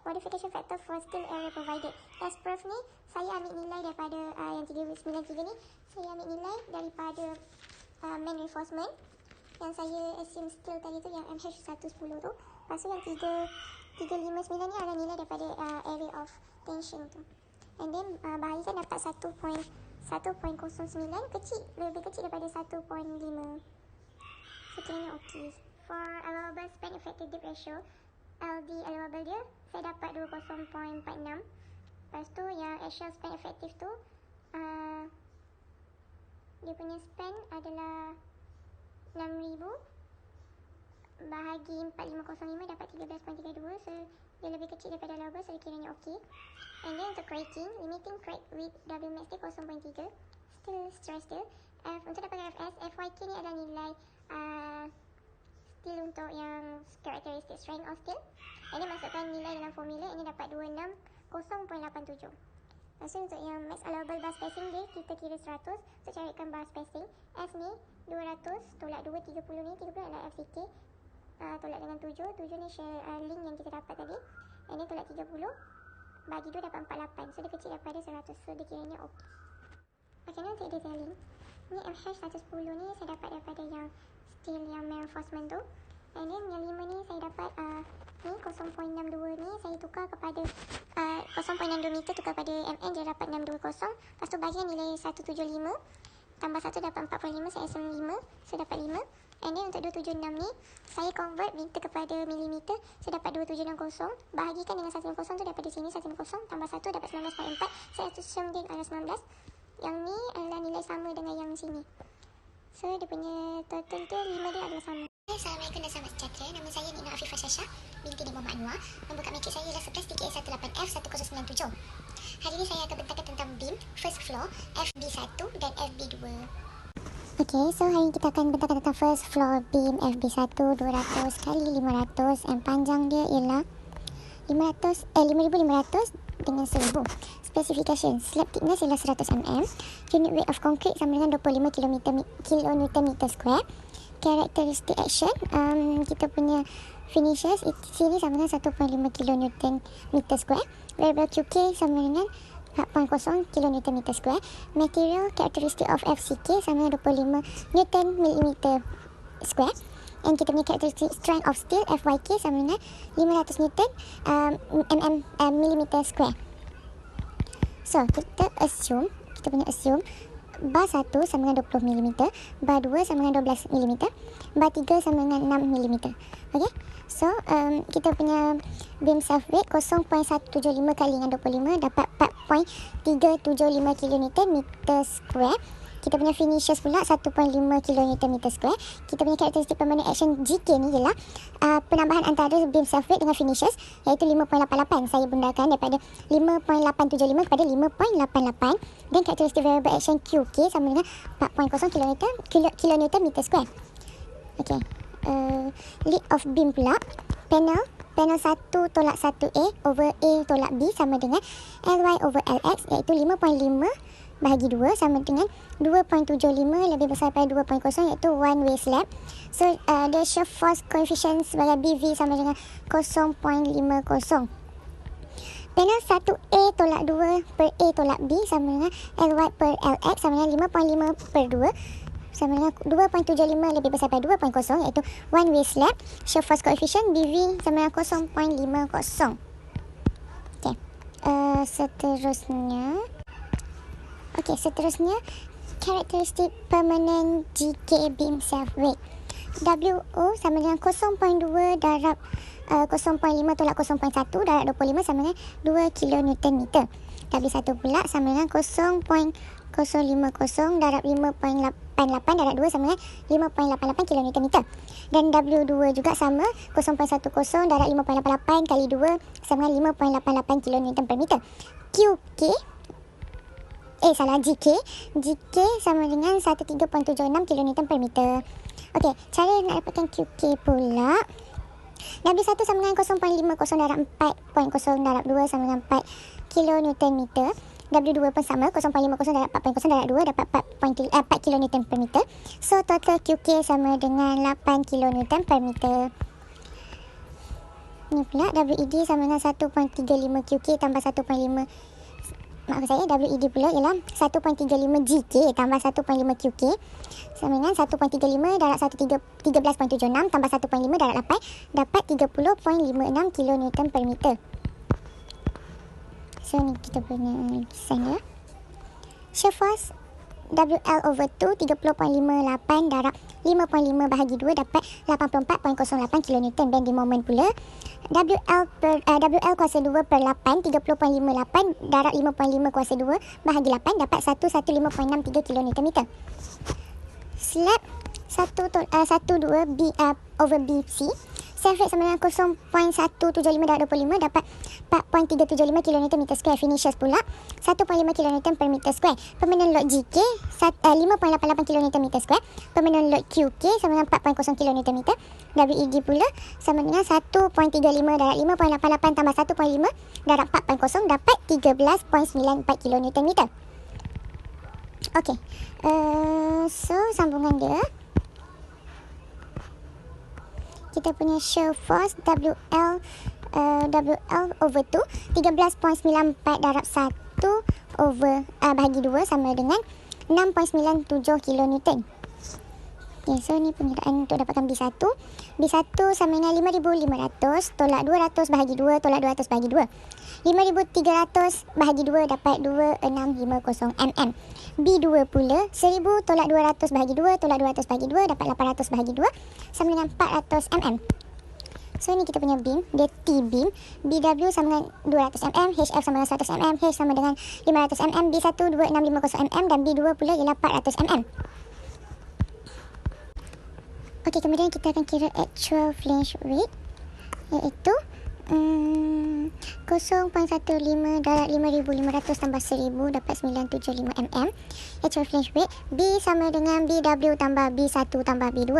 C: Modification factor for steel area provided. As proof ni, saya ambil nilai daripada yang 393 ni, saya ambil nilai daripada main reinforcement. Yang saya assume steel tadi tu, yang MH110 tu. Lepas tu yang 359 ni adalah nilai daripada area of tension tu. And then bahagikan dapat 1.09, kecil, lebih kecil daripada 1.5. So kiranya okey. For allowable span effective dip ratio, LD allowable dia saya dapat 20.46. Lepas tu yang actual span effective tu dia punya span adalah 6,000. bahagi 4505 dapat 13.32. So dia lebih kecil daripada laba, so kiranya okey. And then untuk cracking, limiting crack with W max dia 0.3. Still stress dia. Untuk dapatkan FS, FYK ni adalah nilai steel untuk yang characteristic strength of steel. Ini masukkan nilai dalam formula, ini dapat 260.87. Lepas tu untuk yang max allowable bar spacing dia, kita kira 100. So carikan bar spacing. S ni 200 tolak 2, 30 ni, 30 adalah FCK. Tolak dengan 7 ni share link yang kita dapat tadi. And ni tolak 30 bagi 2 dapat 48. So dia kecil daripada 100. So dia kiranya okey. Macam mana untuk detailing? Ni F#110 ni saya dapat daripada yang steel yang reinforcement tu. And then yang 5 ni saya dapat ni 0.62 ni saya tukar kepada 0.62 meter tukar pada mm, dia dapat 620. Lepas tu bagian nilai 175 tambah 1 dapat 45, saya asam 5, saya dapat 5. And then untuk 276 ni saya convert meter kepada milimeter, saya dapat 2760. Bahagikan dengan 160 tu daripada sini 160 tambah 1 dapat 19.4. Saya assume dia adalah 19. Yang ni adalah nilai sama dengan yang sini. So dia punya total dia 5 dia adalah sama. Assalamualaikum dan selamat sejahtera. Nama saya Nina Afifah Syasha binti Muhammad Anwar. Nombor kad matrik saya ialah 11 3A18F1097. Hari ini saya akan bentangkan tentang beam first floor FB1 dan FB2. Okay, so hari ini kita akan bentangkan tentang first floor beam FB1 200 kali 500 and panjang dia ialah 5500 dengan 1000. Specification, slab thickness ialah 100 mm. Unit weight of concrete sama dengan 25 kN square. Characteristic action, kita punya finishes sini sama dengan 1.5 kN square. Variable QK sama dengan 4.0 kN square. Material characteristic of FCK sama dengan 25 Nm square. And kita punya characteristic strength of steel FYK sama dengan 500 Newton millimeter square. So kita assume bar 1 sama dengan 20 mm, bar 2 sama dengan 12 mm, bar 3 sama dengan 6 mm. Okay, so kita punya beam self weight 0.175 kali dengan 25 dapat 4.375 kN square. Kita punya finishes pula 1.5 kN square. Kita punya karakteristik permanent action GK ni ialah penambahan antara beam self weight dengan finishes iaitu 5.88. Saya bundakan daripada 5.875 kepada 5.88. Dan karakteristik variable action QK sama dengan 4.0 kN meter square. Okay. Lead of beam pula. Panel 1 tolak 1A over A tolak B sama dengan LY over LX iaitu 5.5 bahagi 2 sama dengan 2.75 lebih besar daripada 2.0 iaitu one way slab. So the shear force coefficient sebagai BV sama dengan 0.50. Panel 1A tolak 2 per A tolak B sama dengan LY per LX sama dengan 5.5 per 2 sama dengan 2.75 lebih besar daripada 2.0 iaitu one way slab. Shear force coefficient BV sama dengan 0.50. Okay. Seterusnya karakteristik permanent GK beam self weight. WO sama dengan 0.2 darab 0.5 tolak 0.1 darab 25 sama dengan 2 kN meter. W1 pula sama dengan 0.050 darab 5.88 darab 2 sama dengan 5.88 kN meter. Dan W2 juga sama 0.10 darab 5.88 kali 2 sama dengan 5.88 kN per meter. GK sama dengan 13.76 kN per meter. Okey, cara nak dapatkan QK pula. W1 sama dengan 0.50 darab 4.0 darab 2 sama dengan 4 kN meter. W2 pun sama 0.50 darab 4.0 darab 2 dapat 4 kN per meter. So total QK sama dengan 8 kN per meter. Ni pula WED sama dengan 1.35 QK tambah 1.5 WED pula ialah 1.35 GK tambah 1.5 QK sama dengan 1.35 darab 13.76 tambah 1.5 darab 8 dapat 30.56 kN per meter. So ni kita punya kisahnya. Shear force WL over 2 30.58 darab 5.5 bahagi 2 dapat 84.08 kN. Dan di moment pula WL kuasa 2 per 8 30.58 darab 5.5 kuasa 2 bahagi 8 dapat 1105.63 kN meter. Slab 12 B over BC. Self rate sama dengan 0.175 darab 25 dapat 4.375 kN meter square. Finishers pula 1.5 kN per meter square. Permanent load GK 5.88 kN meter square. Permanent load QK sama dengan 4.0 kN meter. WED pula sama dengan 1.35 darab 5.88 tambah 1.5 darab 4.0 dapat 13.94 kN meter. Okey. So sambungan dia, kita punya shear force WL over 2 13.94 darab 1 over bahagi 2 sama dengan 6.97 kN. Okay, so ni pengiraan untuk dapatkan B1. B1 sama dengan 5,500 tolak 200 bahagi 2 tolak 200 bahagi 2. 5,300 bahagi 2 dapat 2650 mm. B2 pula 1,000 tolak 200 bahagi 2 tolak 200 bahagi 2 dapat 800 bahagi 2 sama dengan 400 mm. So ni kita punya beam, dia T-beam. BW sama dengan 200 mm, HF sama dengan 100 mm, H sama dengan 500 mm, B1 2650 mm dan B2 pula ialah 400 mm. Okey, kemudian kita akan kira actual flange weight, iaitu 0.15 darab 5,500 tambah 1,000 dapat 975 mm. Actual flange weight B sama dengan BW tambah B1 tambah B2.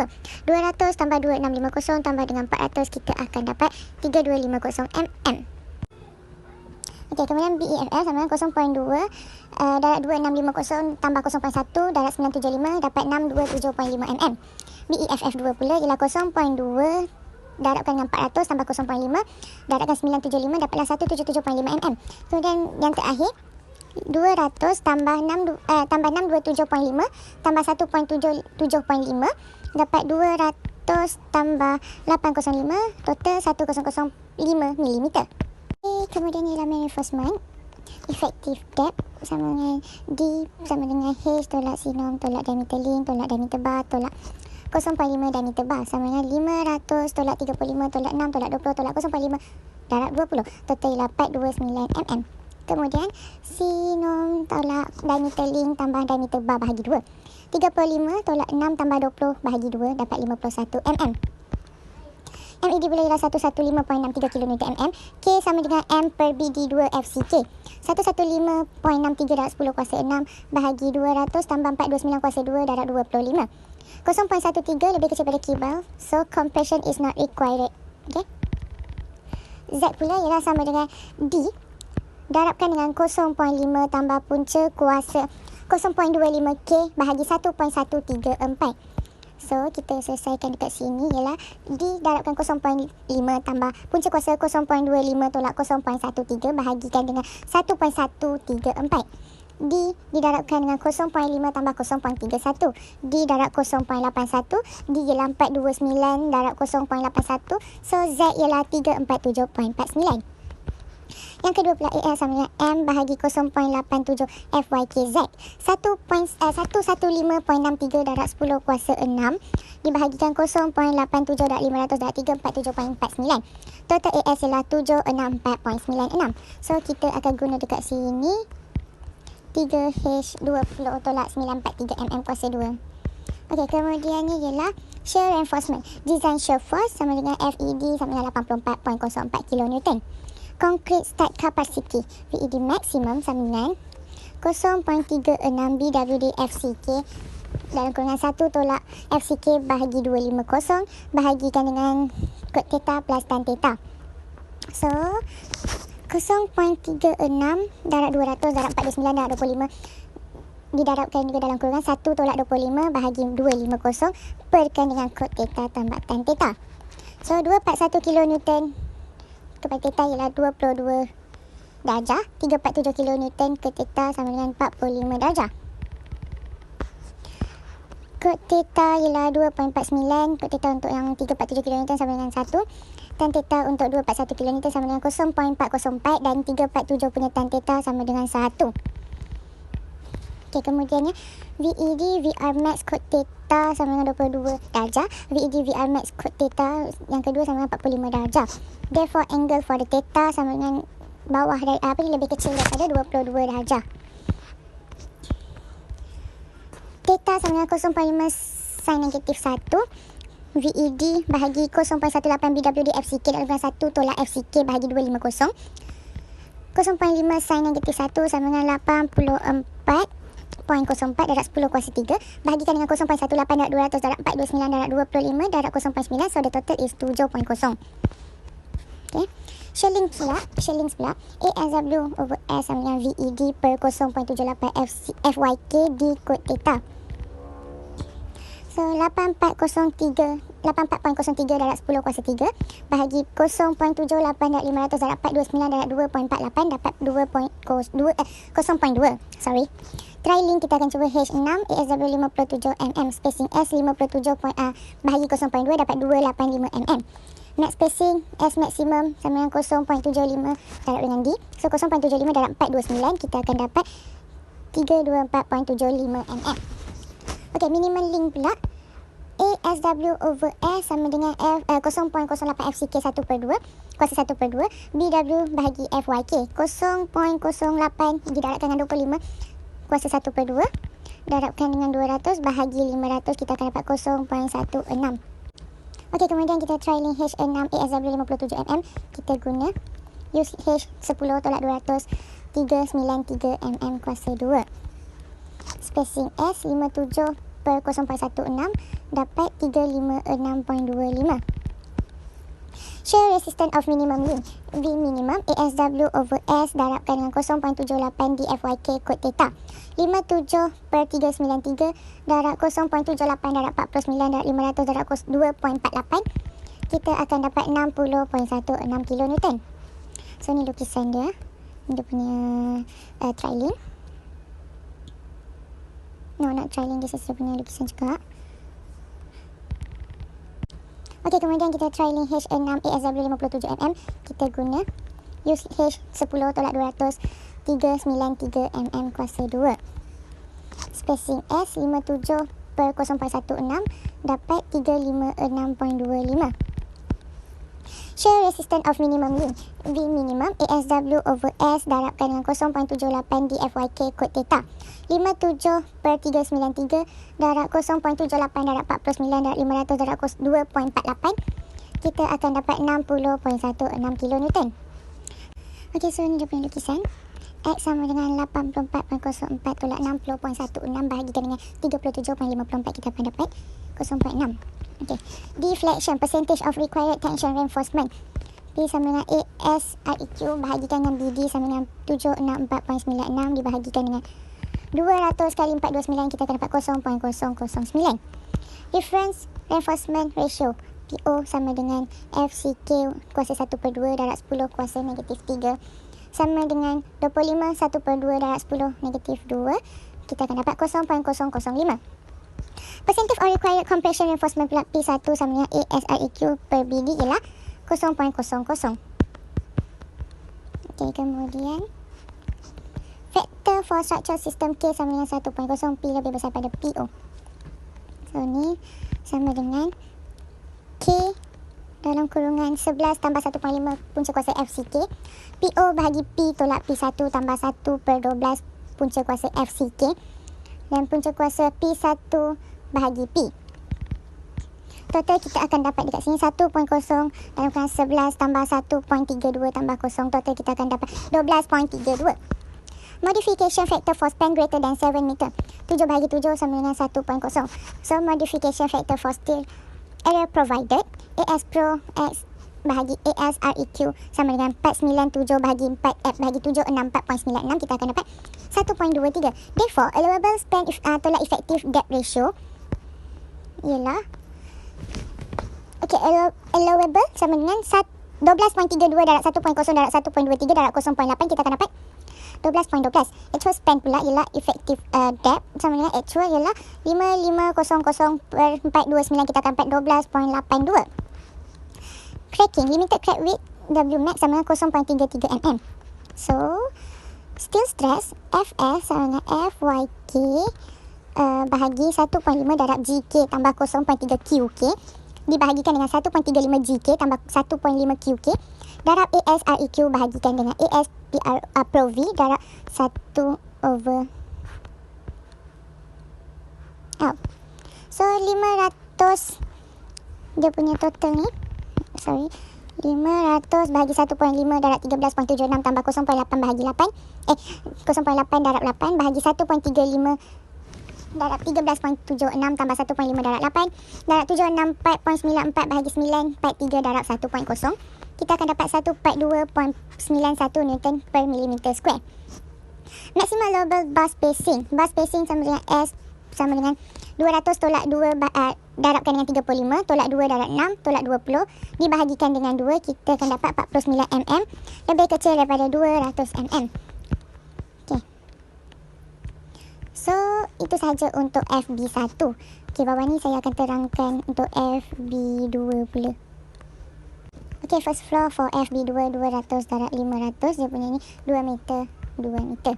C: 200 tambah 2650 tambah dengan 400, kita akan dapat 3250 mm. Okey, kemudian BEFL sama dengan 0.2 darab 2650 tambah 0.1 darab 975 dapat 627.5 mm. BEFF2 pula ialah 0.2 darabkan dengan 400 tambah 0.5 darabkan 975 dapatlah 177.5 mm. Kemudian yang terakhir 200 tambah 627.5 tambah 1.75 dapat 200 tambah 805 total 1005 mm. Kemudian ialah reinforcement. Effective depth sama dengan D sama dengan H tolak sinom tolak diameter link tolak diameter bar tolak 0.5 diameter bar sama dengan 500 tolak 35 tolak 6 tolak 20 tolak 0.5 darab 20. Total ialah 429 mm. Kemudian sinom tolak diameter link tambah diameter bar bahagi 2. 35 tolak 6 tambah 20 bahagi 2 dapat 51 mm. MED pula ialah 115.63 kN mm. K sama dengan M per BD2 FCK. 115.63 darab 10 kuasa 6 bahagi 200 tambah 429 kuasa 2 darab 25. 0.13 lebih kecil pada kibal. So compression is not required. Okay. Z pula ialah sama dengan D darabkan dengan 0.5 tambah punca kuasa 0.25K bahagi 1.134. So, kita selesaikan dekat sini ialah D darabkan 0.5 tambah punca kuasa 0.25 tolak 0.13 bahagikan dengan 1.134. D didarabkan dengan 0.5 tambah 0.31. D darab 0.81. D ialah 429 darab 0.81. So, Z ialah 347.49. Yang kedua pula AL sama dengan M bahagi 0.87 FYKZ. 115.63 darab 10 kuasa 6 dibahagikan 0.87 darab 500 darab 347.49. Total AS ialah 764.96. So kita akan guna dekat sini 3H20 tolak 943 mm kuasa 2. Okey, kemudiannya ialah shear reinforcement. Design shear force sama dengan FED sama dengan 84.04 kN. Concrete start capacity VED maximum sama dengan 0.36 BWD FCK dalam kurungan 1 tolak FCK bahagi 250 bahagikan dengan kod theta plus tan theta. So 0.36 darab 200 darab 49 darab 25 didarabkan juga dalam kurungan 1 tolak 25 bahagi 250 perkan dengan kod theta tambah tan theta. So 241 kN kepada theta ialah 22 darjah. 347 kN ke theta sama dengan 45 darjah. Kod theta ialah 2.49. Kod theta untuk yang 347 kN sama dengan 1. Tan theta untuk 241 kN sama dengan 0.404 dan 347 punya tan theta sama dengan 1. Okey, kemudiannya VED VR max kod theta sama dengan 22 darjah. VED VR max kod theta yang kedua sama dengan 45 darjah. Therefore angle for the theta sama dengan bawah dari lebih kecil daripada 22 darjah. Theta sama dengan 0.59 sin negatif 1 VED bahagi 0.18 BWD FCK darab 1 tolak FCK bahagi 250. 0.5 sin negatif 1 sama dengan 84.04 darab 10 kuasa 3 bahagikan dengan 0.18 darab 200 darab 429 darab 25 darab 0.9, so the total is 7.0. Okay. Shillings pula ASW over S sama dengan VED per 0.78 FYK di kod theta. So 84.03 darab 10 kuasa 3 bahagi 0.78 darab 500 darab 429 darab 2.48 dapat 0.2. Sorry. Trilink kita akan cuba H6 ASW 57mm, spacing S 57 bahagi 0.2 dapat 285mm. Max spacing S maximum sama dengan 0.75 darab dengan D. So 0.75 darab 429 kita akan dapat 324.75mm. Okay, minimum link pula ASW over S sama dengan 0.08 FCK 1/2 kuasa 1/2 BW bahagi FYK 0.08 didarabkan dengan 25 kuasa 1/2 darabkan dengan 200 bahagi 500 kita akan dapat 0.16. Okey, kemudian kita try link H6 ASW 57mm. Kita guna use H10 tolak 200 393mm kuasa 2. Spacing S 57 per 0.16 dapat 356.25. Shear resistance of minimum link V minimum ASW over S darabkan dengan 0.78 di FYK kod theta. 57 per 393 darab 0.78 darab 49 darab 500 darab 2.48 kita akan dapat 60.16 kilonewton. So ni lukisan dia. Dia punya trilink. No, not trilink, this is dia punya lukisan juga. Okey, kemudian kita try link H6 ASW 57mm. Kita guna use H10 tolak 200 393mm kuasa 2. Spacing S 57 per 0.16 dapat 356.25. Shear resistance of minimum link V minimum ASW over S darabkan dengan 0.78 di FYK kod theta. 57 per 393 darab 0.78 darab 49 darab 500 darab 2.48 kita akan dapat 60.16 kilonewton. Okey, so ni dia punya lukisan. X sama dengan 84.04 tolak 60.16 bahagikan dengan 37.54 kita akan dapat 0.6. Okey. Deflection percentage of required tension reinforcement. P sama dengan AS REQ bahagikan dengan BD sama dengan 764.96 dibahagikan dengan 200 kali 429 kita akan dapat 0.009. Difference reinforcement ratio PO sama dengan FCK kuasa 1/2 darab 10 kuasa negatif 3 sama dengan 25 1/2 darab 10 negatif 2 kita akan dapat 0.005. Percentage of required compression reinforcement pula P1 sama dengan ASREQ per BD ialah 0.00. Okey, kemudian factor for structural system K sama dengan 1.0 P lebih besar pada PO. So ni sama dengan K dalam kurungan 11 tambah 1.5 punca kuasa FCK. PO bahagi P tolak P1 tambah 1/12 punca kuasa FCK. Dan punca kuasa P1 bahagi P. Total kita akan dapat dekat sini 1.0 dalam kurungan 11 tambah 1.32 tambah 0. Total kita akan dapat 12.32. Modification factor for span greater than 7 meter. 7 bahagi 7 sama dengan 1.0. So modification factor for steel area provided AS Pro X bahagi AS REQ sama dengan 497 bahagi 4 F bahagi 764.96 kita akan dapat 1.23. Therefore, allowable span tolak effective depth ratio ialah allowable sama dengan 12.32 darab 1.0 darab 1.23 darab 0.8 kita akan dapat 12.12. Actual span pula ialah effective depth sama dengan actual ialah 5500/429 kita akan dapat 12.82. Cracking limited crack width W max sama dengan 0.33 mm. So steel stress FS sama dengan FYK bahagi 1.5 darab GK tambah 0.3 QK dibahagikan dengan 1.35 GK tambah 1.5 QK darab AS REQ bahagikan dengan AS Pro V darab 1/L. So 500 dia punya total ni. 500 bahagi 1.5 darab 13.76 tambah 0.8 bahagi 8. 0.8 darab 8 bahagi 1.35 darab 13.76 tambah 1.5 darab 8 darab 764.94 bahagi 9 43 darab 1.0. Kita akan dapat 142.91 Newton per millimeter square. Maximum allowable bar spacing. Bar spacing sama dengan S sama dengan 200 tolak 2 darabkan dengan 35 tolak 2 darab 6 tolak 20 dibahagikan dengan 2, kita akan dapat 49 mm, lebih kecil daripada 200 mm. Okey. So itu sahaja untuk FB1. Okey, bawah ni saya akan terangkan untuk FB2 pula. Okey, first floor for FB2 200 darab 500, dia punya ni 2 meter 2 meter.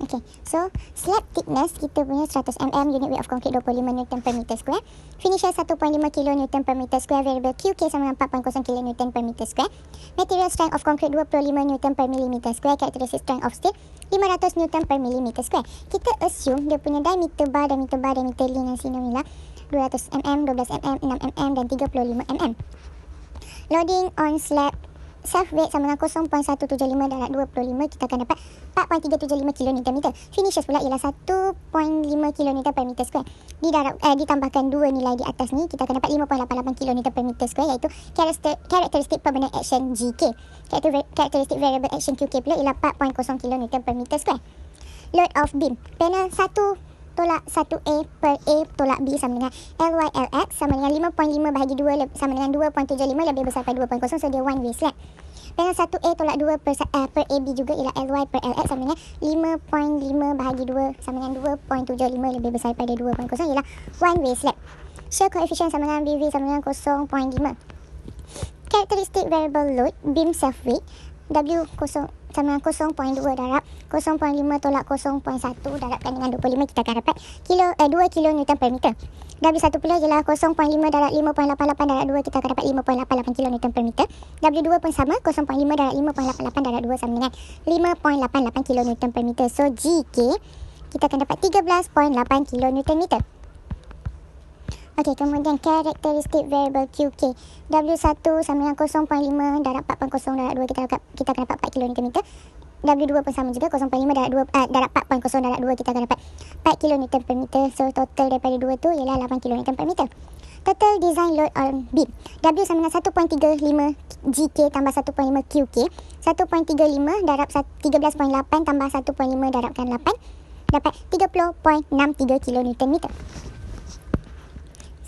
C: Okay, so slab thickness kita punya 100 mm, unit weight of concrete 25 Newton per meter square, finisher 1.5 kilo Newton per meter square, variable QK sama dengan 4.0 kilo Newton per meter square, material strength of concrete 25 Newton per millimeter square, characteristic strength of steel 500 Newton per millimeter square. Kita assume dia punya diameter bar link yang sini ni lah 200 mm, 12 mm, 6 mm dan 35 mm. Loading on slab self weight sama dengan 0.175 darab 25, kita akan dapat 4.375 kN. Finishes pula ialah 1.5 kN per meter square. Ditambahkan 2 nilai di atas ni, kita akan dapat 5.88 kN per meter square, iaitu karakteristik permanent action GK. Karakteristik variable action QK pula ialah 4.0 kN per meter square. Load of beam. Panel 1 tolak 1A per A tolak B sama dengan LYLX sama dengan 5.5 bahagi 2 sama dengan 2.75 lebih besar pada 2.0, so dia one way slab. Panel 1A tolak 2 per AB juga ialah LY per LX sama dengan 5.5 bahagi 2 sama dengan 2.75 lebih besar pada 2.0 ialah one way slab. Shear coefficient sama dengan BV sama dengan 0.5. Karakteristik variable load beam self weight W sama dengan 0.2 darab 0.5 tolak 0.1 darabkan dengan 25, kita akan dapat 2 kilo Newton per meter. W1 pula ialah 0.5 darab 5.88 darab 2, kita akan dapat 5.88 kilo Newton per meter. W2 pun sama, 0.5 darab 5.88 darab 2 sama dengan 5.88 kilo Newton per meter. So GK kita akan dapat 13.8 kilo Newton meter. Okey, kemudian karakteristik variable QK. W1 sama dengan 0.5 darab 4.0 darab 2, kita akan dapat 4 kN. W2 pun sama juga, 0.5 darab 4.0 darab 2, kita akan dapat 4 kN per meter. So total daripada 2 tu ialah 8 kN per meter. Total design load on beam. W sama dengan 1.35 GK tambah 1.5 QK. 1.35 darab 13.8 tambah 1.5 darabkan 8 dapat 30.63 kN meter.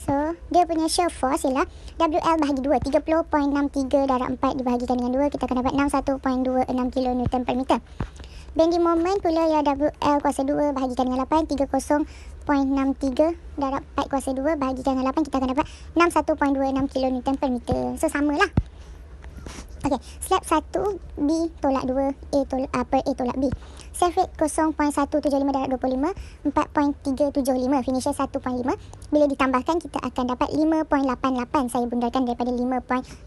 C: So, dia punya shear force ialah WL bahagi 2. 30.63 darab 4 dibahagikan dengan 2, kita akan dapat 61.26 kN per meter. Bending moment pula ialah WL kuasa 2 bahagikan dengan 8. 30.63 darab 4 kuasa 2 bahagikan dengan 8, kita akan dapat 61.26 kN per meter. So, samalah. Okey, slab 1 B tolak 2 A tolak per A tolak B. Self weight 0.175 darab 25, 4.375, finisher 1.5. Bila ditambahkan kita akan dapat 5.88. Saya bundarkan daripada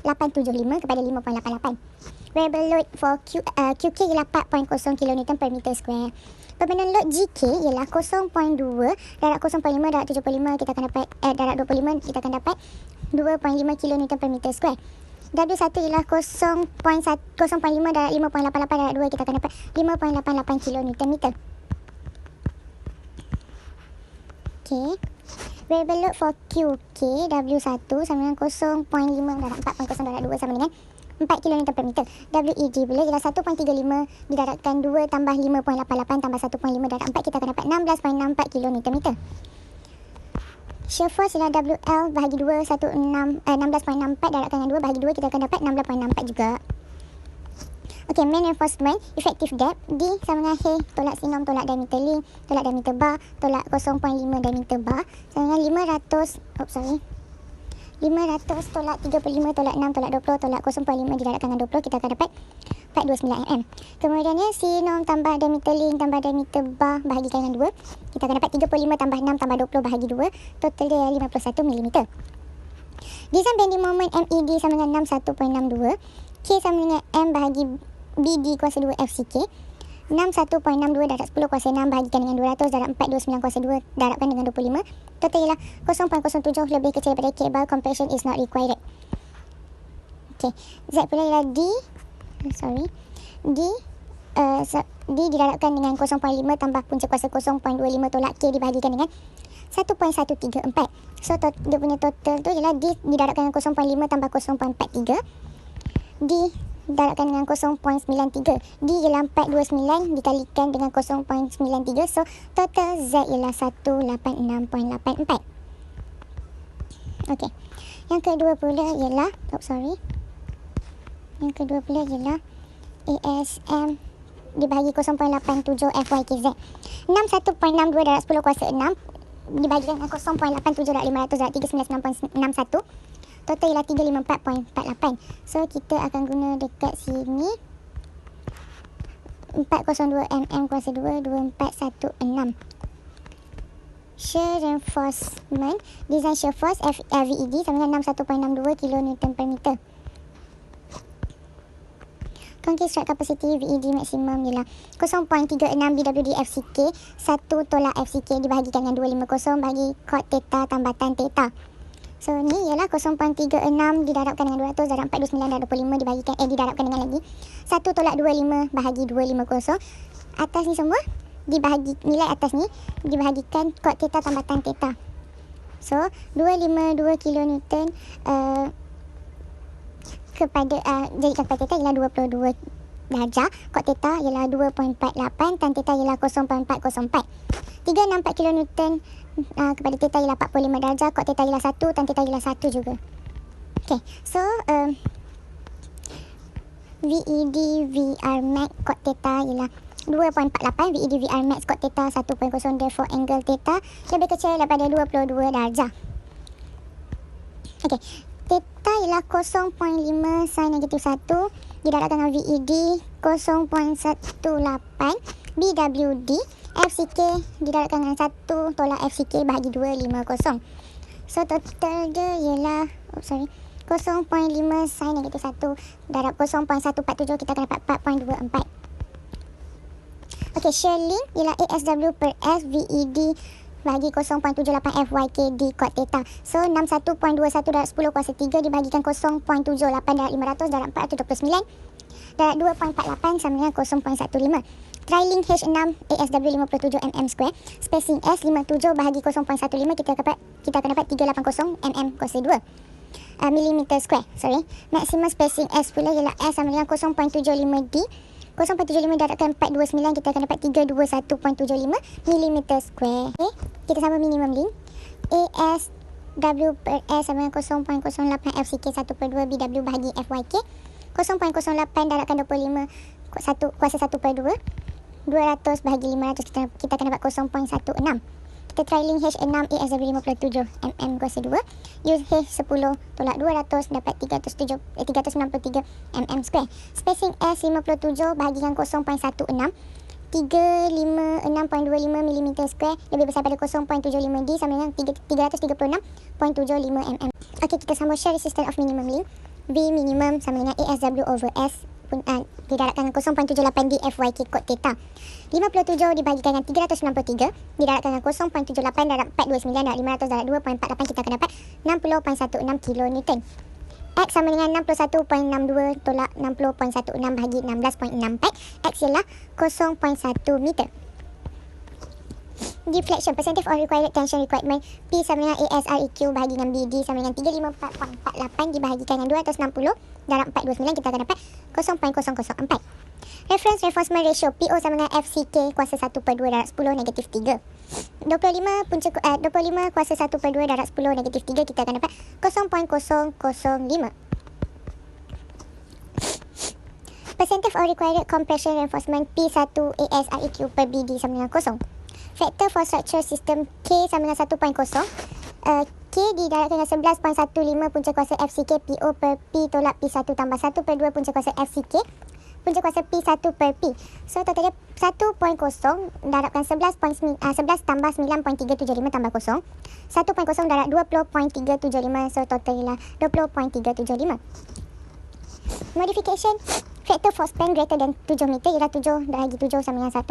C: 5.875 kepada 5.88. Variable load for QK ialah 4.0 kN per meter square. Permanent load GK ialah 0.2 darab 0.5 darab 75, kita akan dapat darab 25, kita akan dapat 2.5 kN per meter square. W1 ialah 0.5 darab 5.88 darab 2, kita akan dapat 5.88 kN meter. Okay. Variable load for QK W1 sama dengan 0.5 darab 4.0 darab 2 sama dengan 4 kN per meter. WEG pula ialah 1.35 didarabkan 2 tambah 5.88 tambah 1.5 darab 4, kita akan dapat 16.64 kN meter. Shear force ialah WL bahagi 2 16.64 darabkan dengan 2 bahagi 2, kita akan dapat 16.64 juga. Okey, main reinforcement effective depth D sama dengan H tolak sinom tolak diameter link tolak diameter bar tolak 0.5 diameter bar sama dengan 500 tolak 35 tolak 6 tolak 20 tolak 0.5 didarabkan dengan 20, kita akan dapat 429 mm. Kemudiannya sinom tambah diameter link tambah diameter bar bahagikan dengan 2, kita akan dapat 35 tambah 6 tambah 20 bahagi 2, total dia 51 mm. Design bending moment MED sama dengan 61.62, K sama dengan M bahagi BD kuasa 2 FCK. 61.62 darab 10 kuasa 6 bahagikan dengan 200 darab 429 kuasa 2 darabkan dengan 25. Total ialah 0.07 lebih kecil daripada kabel. Compression is not required. Okey, Z pula ialah D didarabkan dengan 0.5 tambah punca kuasa 0.25 tolak K dibahagikan dengan 1.134. So dia punya total tu ialah D didarabkan dengan 0.5 tambah 0.43. D didarabkan dengan 0.93. D ialah 429 dikalikan dengan 0.93. So total Z ialah 186.84. Okey. Yang kedua pula ialah ASM dibahagi 0.87 FYKZ. 61.62 darab 10 kuasa 6 dibahagikan dengan 0.87 darab 500 darab 399.61. Total ialah 354.48. So kita akan guna dekat sini 402 mm kuasa 2 2416. Shear reinforcement design shear force VED sama dengan 61.62 kN per meter. Concrete strike capacity VED maksimum ialah 0.36 BWD FCK 1 tolak FCK dibahagikan dengan 250 bagi cot theta tambatan theta. So ni ialah 0.36 didarabkan dengan 200 darab 429 darab 25 dibahagikan didarabkan dengan lagi 1 tolak 25 bahagi 250. Atas ni semua dibahagi, nilai atas ni dibahagikan cot theta tambatan theta. So 252 kN kepada jadikan cot theta ialah 22 darjah, cot theta ialah 2.48, tan theta ialah 0.404. 364 kN kepada theta ialah 45 darjah, cot theta ialah 1, tan theta ialah 1 juga. Okay, so VED VR max cot theta ialah 2.48, VED VR max cot theta 1.0, therefore angle theta lebih kecil daripada 22 darjah. Okay, theta ialah 0.5 sin negatif 1 didarabkan dengan VED 0.18 BWD FCK didarabkan dengan 1 tolak FCK bahagi 250. So total dia ialah 0.5 sin negatif 1 darab 0.147 kita akan dapat 4.24. Okey, shear link ialah ASW per S VED bagi 0.78 FYKD cot theta. So 61.21 darab 10 kuasa 3 dibahagikan 0.78 darab 500 darab 429 darab 2.48 sama dengan 0.15. Trailing H6 ASW 57 mm square. Spacing S 57 bahagi 0.15 kita akan dapat 380 mm kuasa 2 millimeter square. Maximum spacing S pula ialah S sama dengan 0.75 D. 0.75 darabkan 429 kita akan dapat 321.75 millimeter square. Okay, kita sama minimum link. ASW per S sama dengan 0.08 FCK 1/2 BW bahagi FYK. 0.08 darabkan 25 kuasa 1/2. 200 bahagi 500 kita akan dapat 0.16. Kita trailing H6 ASW 57 mm kuasa 2. Use H10 tolak 200 dapat 393 mm square. Spacing S 57 bahagikan 0.16 356.25 mm square lebih besar pada 0.75 D sama dengan 336.75 mm. Okey, kita sambung shear resistance of minimum link. V minimum sama dengan ASW over S didarabkan dengan 0.78 D FYK cot theta. 57 dibahagikan dengan 363 didarabkan dengan 0.78 darab 429 darab 500 darab 2.48 kita akan dapat 60.16 kN. X sama dengan 61.62 tolak 60.16 bahagi 16.64. X ialah 0.1 meter. Deflection percentage of required tension requirement P sama dengan ASREQ bahagi dengan BD sama dengan 354.48 dibahagikan dengan 260 darab 429 kita akan dapat 0.004. Reference reinforcement ratio PO sama dengan FCK kuasa 1/2 darab 10 negatif 3. 25 kuasa 1/2 darab 10 negatif 3 kita akan dapat 0.005. Percentage of required compression reinforcement P1 ASREQ per BD sama dengan 0. Factor for structure system K sama dengan 1.0. K didarabkan dengan 11.15 punca kuasa FCK PO per P tolak P1 tambah 1/2 punca kuasa FCK punca kuasa P1 per P. So totalnya 1.0 darabkan 11 tambah 9.375 tambah 0. 1.0 darab 20.375. So total ialah 20.375. Modification Faktor force span greater than 7 meter ialah 7 daragi 7 sama dengan 1.0.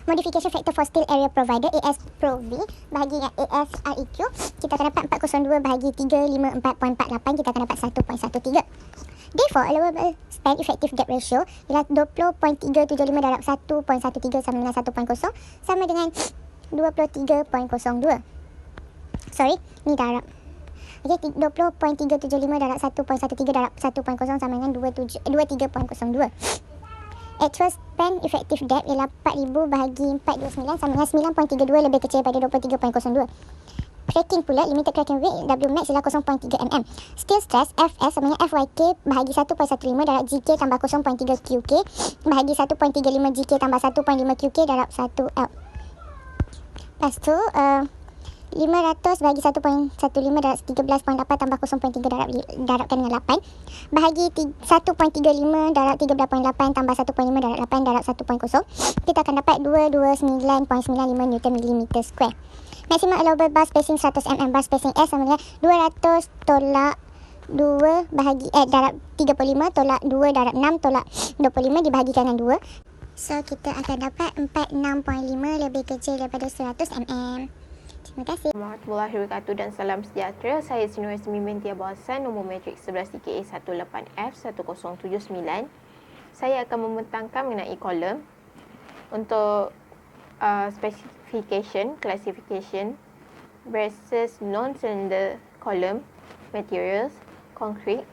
C: Modification factor for steel area provider AS Pro V bahagi dengan AS REQ, kita akan dapat 402 bahagi 354.48, kita akan dapat 1.13. Therefore, allowable span effective gap ratio ialah 20.375 darab 1.13 sama dengan 1.0 sama dengan 23.02. Sorry, ni darab. Okey, 20.375 darab 1.13 darab 1.0 sama dengan 23.02. Actual span effective depth ialah 4000 bahagi 429 sama dengan 9.32 lebih kecil daripada 23.02. Cracking pula, limited cracking rate W max ialah 0.3 mm. Steel stress Fs sama dengan FYK bahagi 1.15 darab GK tambah 0.3 QK bahagi 1.35 GK tambah 1.5 QK darab 1 L. Lepas tu, 500 bahagi 1.15 darab 13.8 tambah 0.3 darabkan dengan 8 bahagi 1.35 darab 13.8 tambah 1.5 darab 8 darab 1.0, kita akan dapat 229.95 Nm square. Maximum allowable bar spacing 100 mm. Bar spacing S sama dengan 200 tolak 2 bahagi darab 35 tolak 2 darab 6 tolak 25 dibahagikan dengan 2. So kita akan dapat 46.5 lebih kecil daripada 100 mm. Terima kasih.
B: Warahmatullahi wabarakatuh dan salam sejahtera. Saya Sri Nurismi binti Abu Hassan, nombor matrik 11 TKA 18F1079. Saya akan membentangkan mengenai kolom untuk specification, classification versus non-cylinder column materials, concrete,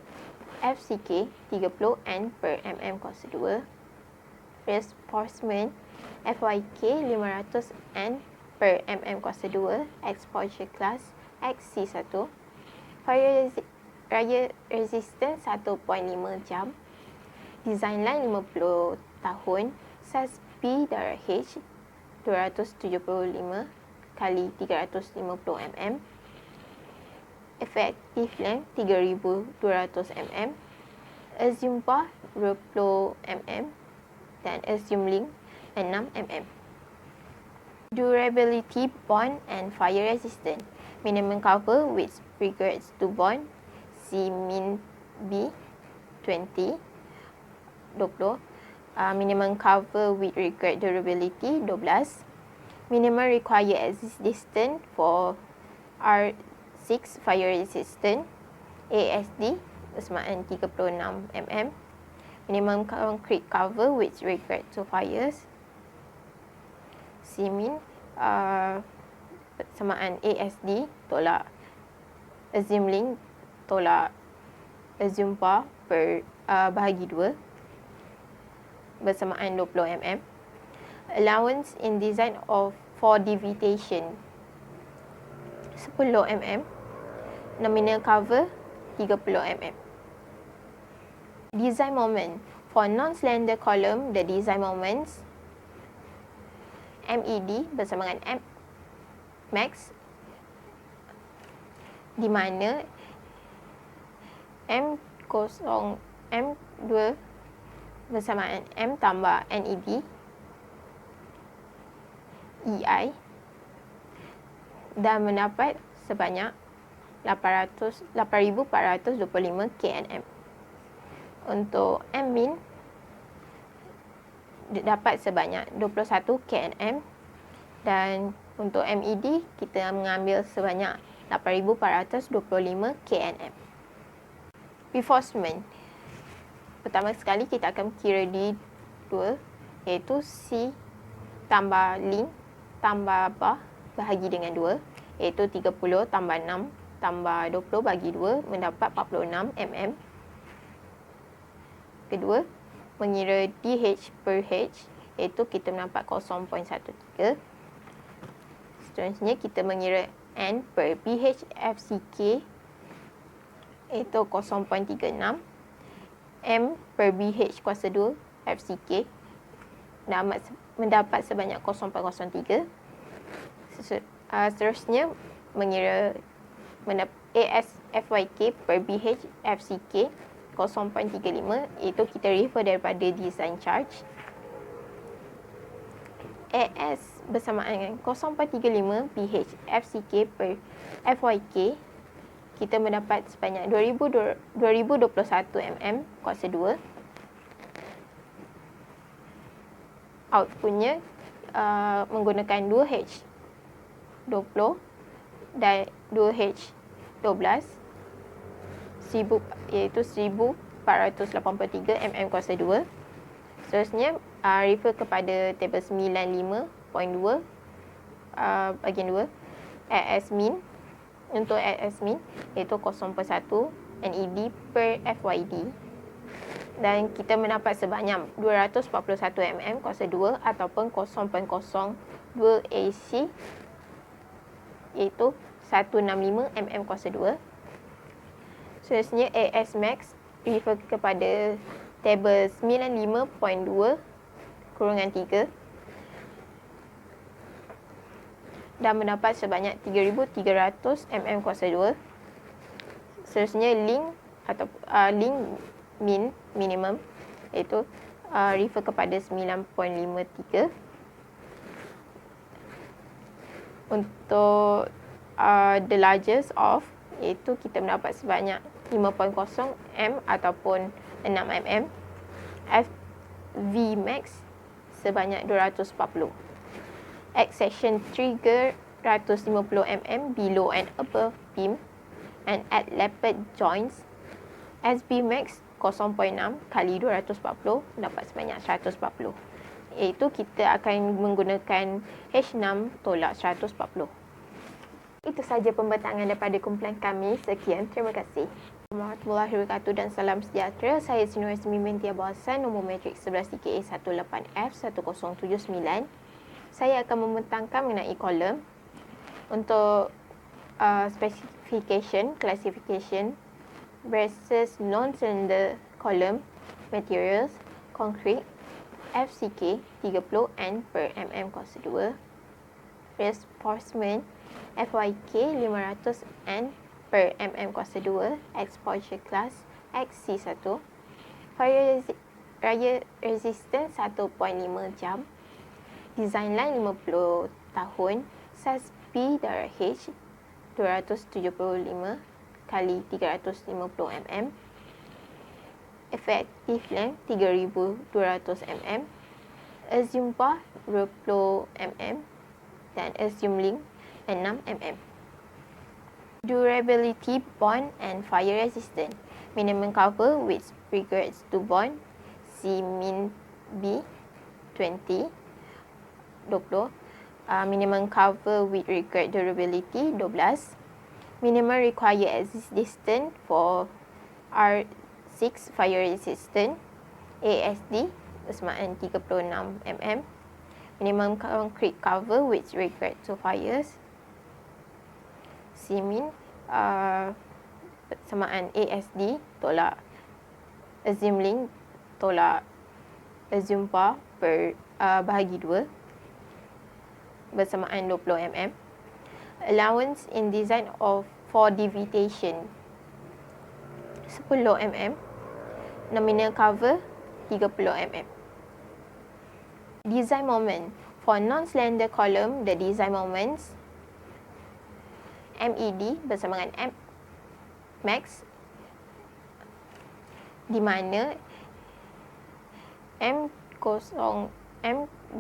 B: FCK 30 N per mm kuasa 2, reinforcement FYK 500 N per mm kuasa 2, exposure class XC1, fire resistance 1.5 jam, design line 50 tahun, size P darab H 275 kali 350 mm, effective length 3200 mm, assume bar 20 mm dan assume link 6 mm. Durability, bond and fire resistant. Minimum cover with regards to bond C-min B 20. Minimum cover with regard durability 12. Minimum required exit distance for R6 fire resistant ASD bersamaan 36 mm. Minimum concrete cover with regard to fires C-min bersamaan ASD tolak assume link tolak assume bar per bahagi 2 bersamaan 20 mm. Allowance in design of for deviation 10 mm. Nominal cover 30 mm. Design moment. For non-slender column, the design moments MED bersama dengan max, di mana M2 bersamaan M tambah NED EI dan mendapat sebanyak 8,425 kNm. Untuk M-min dapat sebanyak 21 kNm dan untuk MED kita mengambil sebanyak 8,425 kNm. Reinforcement. Pertama sekali kita akan kira D2 iaitu C tambah link tambah bar bahagi dengan 2 iaitu 30 tambah 6 tambah 20 bagi 2 mendapat 46 mm. Kedua, mengira DH per H iaitu kita mendapat 0.13. Seterusnya kita mengira N per BH FCK iaitu 0.36. M per BH kuasa 2 FCK mendapat sebanyak 0.03. Seterusnya mengira AS FYK per BH FCK 0.35 iaitu kita refer daripada design charge. AS bersamaan dengan 0.35 BH FCK per FYK kita mendapat sebanyak 2021 mm kuasa 2 outputnya menggunakan 2H20 dan 2H12 iaitu 1483 mm kuasa 2. Seterusnya refer kepada tabel 95.2 bahagian 2 AS-min. Untuk AS-min iaitu 0.1 NED per FYD, dan kita mendapat sebanyak 241 mm kuasa 2 ataupun 0.02 AC iaitu 165 mm kuasa 2. Seterusnya AS max refer kepada tabel 95.2/3 dan mendapat sebanyak 3300 mm kuasa 2. Seterusnya link atau link minimum iaitu refer kepada 9.53. Untuk the largest of iaitu kita mendapat sebanyak 5.0 m ataupun 6 mm. FV max sebanyak 240. Accession trigger 150 mm below and above beam and at leopard joints. SB max 0.6 kali 240 dapat sebanyak 140. Iaitu kita akan menggunakan H6 tolak 140. Itu sahaja pembentangan daripada kumpulan kami. Sekian, terima kasih. Warahmatullahi wabarakatuh dan salam sejahtera. Saya Sri Nurhazmi binti Abu Hassan, nombor matrik 11 TKA 18F1079. Saya akan membentangkan mengenai kolom untuk specification, classification versus non-cylinder column materials, concrete, FCK 30 N per mm kuasa 2, reinforcement FYK 500 N per mm kuasa 2, exposure class XC1, fire resistance 1.5 jam, design line 50 tahun, size B darab H 275 kali 350 mm, effective length 3200 mm, assume bar 20 mm dan assume link 6 mm. Durability, bond and fire resistant. Minimum cover with regards to bond C-min B 20. Minimum cover with regard durability 12. Minimum required exit distance for R6 fire resistant ASD bersamaan 36 mm. Minimum concrete cover with regard to fires C-min bersamaan ASD tolak assume link tolak assume bar per bahagi 2 bersamaan 20 mm. Allowance in design of for deviation 10 mm. Nominal cover 30 mm. Design moment. For non-slender column, the design moments MED bersama dengan M max, di mana M0 M2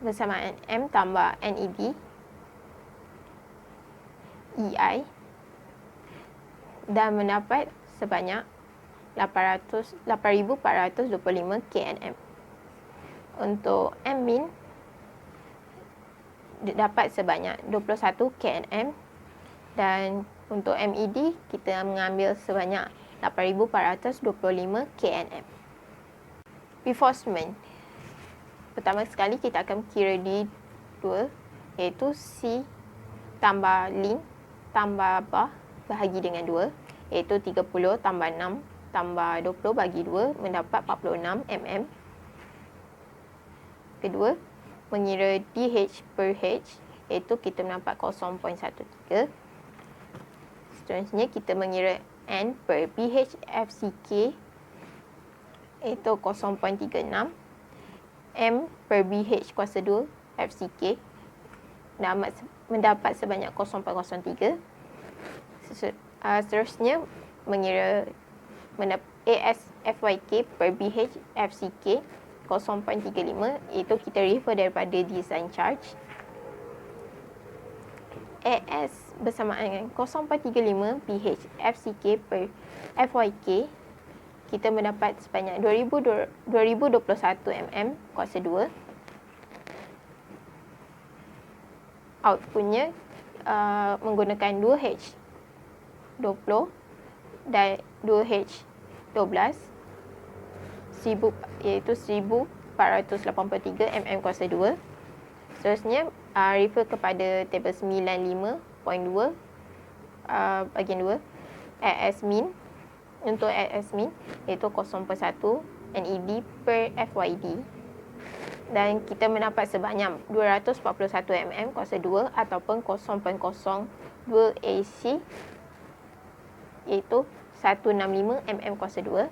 B: bersamaan M tambah NED EI dan mendapat sebanyak 8,425 kNm. Untuk M-min dapat sebanyak 21 kNm dan untuk MED kita mengambil sebanyak 8,425 kNm. Reinforcement. Pertama sekali kita akan kira D2 iaitu C tambah link tambah bar bahagi dengan 2 iaitu 30 tambah 6 tambah 20 bagi 2 mendapat 46 mm. Kedua, mengira DH per H iaitu kita mendapat 0.13. Seterusnya kita mengira N per BH FCK iaitu 0.36. M per BH kuasa 2 FCK mendapat sebanyak 0.03. Seterusnya mengira AS FYK per BH FCK
D: 0.35, iaitu kita refer daripada design charge. AS bersamaan dengan 0.35 pH FCK per FYK, kita mendapat sebanyak 2021 mm kuasa 2. Outputnya menggunakan 2H20 dan 2H12, iaitu 1483 mm kuasa 2. Seterusnya, refer kepada tabel 95.2 bahagian 2, AS min. Untuk AS min iaitu 0.1 NED per FYD, dan kita mendapat sebanyak 241 mm kuasa 2 ataupun 0.02 AC, iaitu 165 mm kuasa 2.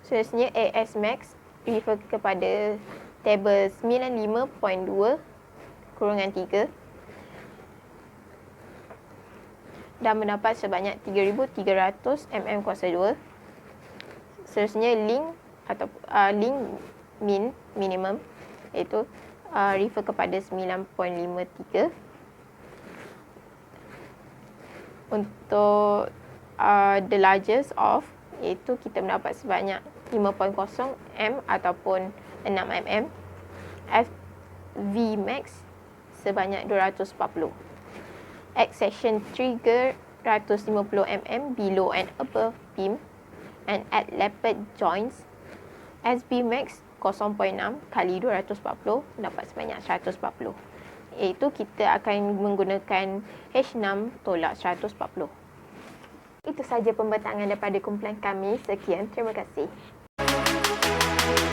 D: Seterusnya AS max refer kepada tabel 95.2/3 dan mendapat sebanyak 3300 mm kuasa 2. Seterusnya link atau link minimum iaitu refer kepada 9.53. Untuk the largest of, iaitu kita mendapat sebanyak 5.0 m ataupun 6 mm. FV max sebanyak 240. Accession trigger 150 mm below and above beam and at leopard joints. SB max 0.6 kali 240 dapat sebanyak 140, iaitu kita akan menggunakan H6 tolak 140. Itu sahaja pembentangan daripada kumpulan kami. Sekian, terima kasih.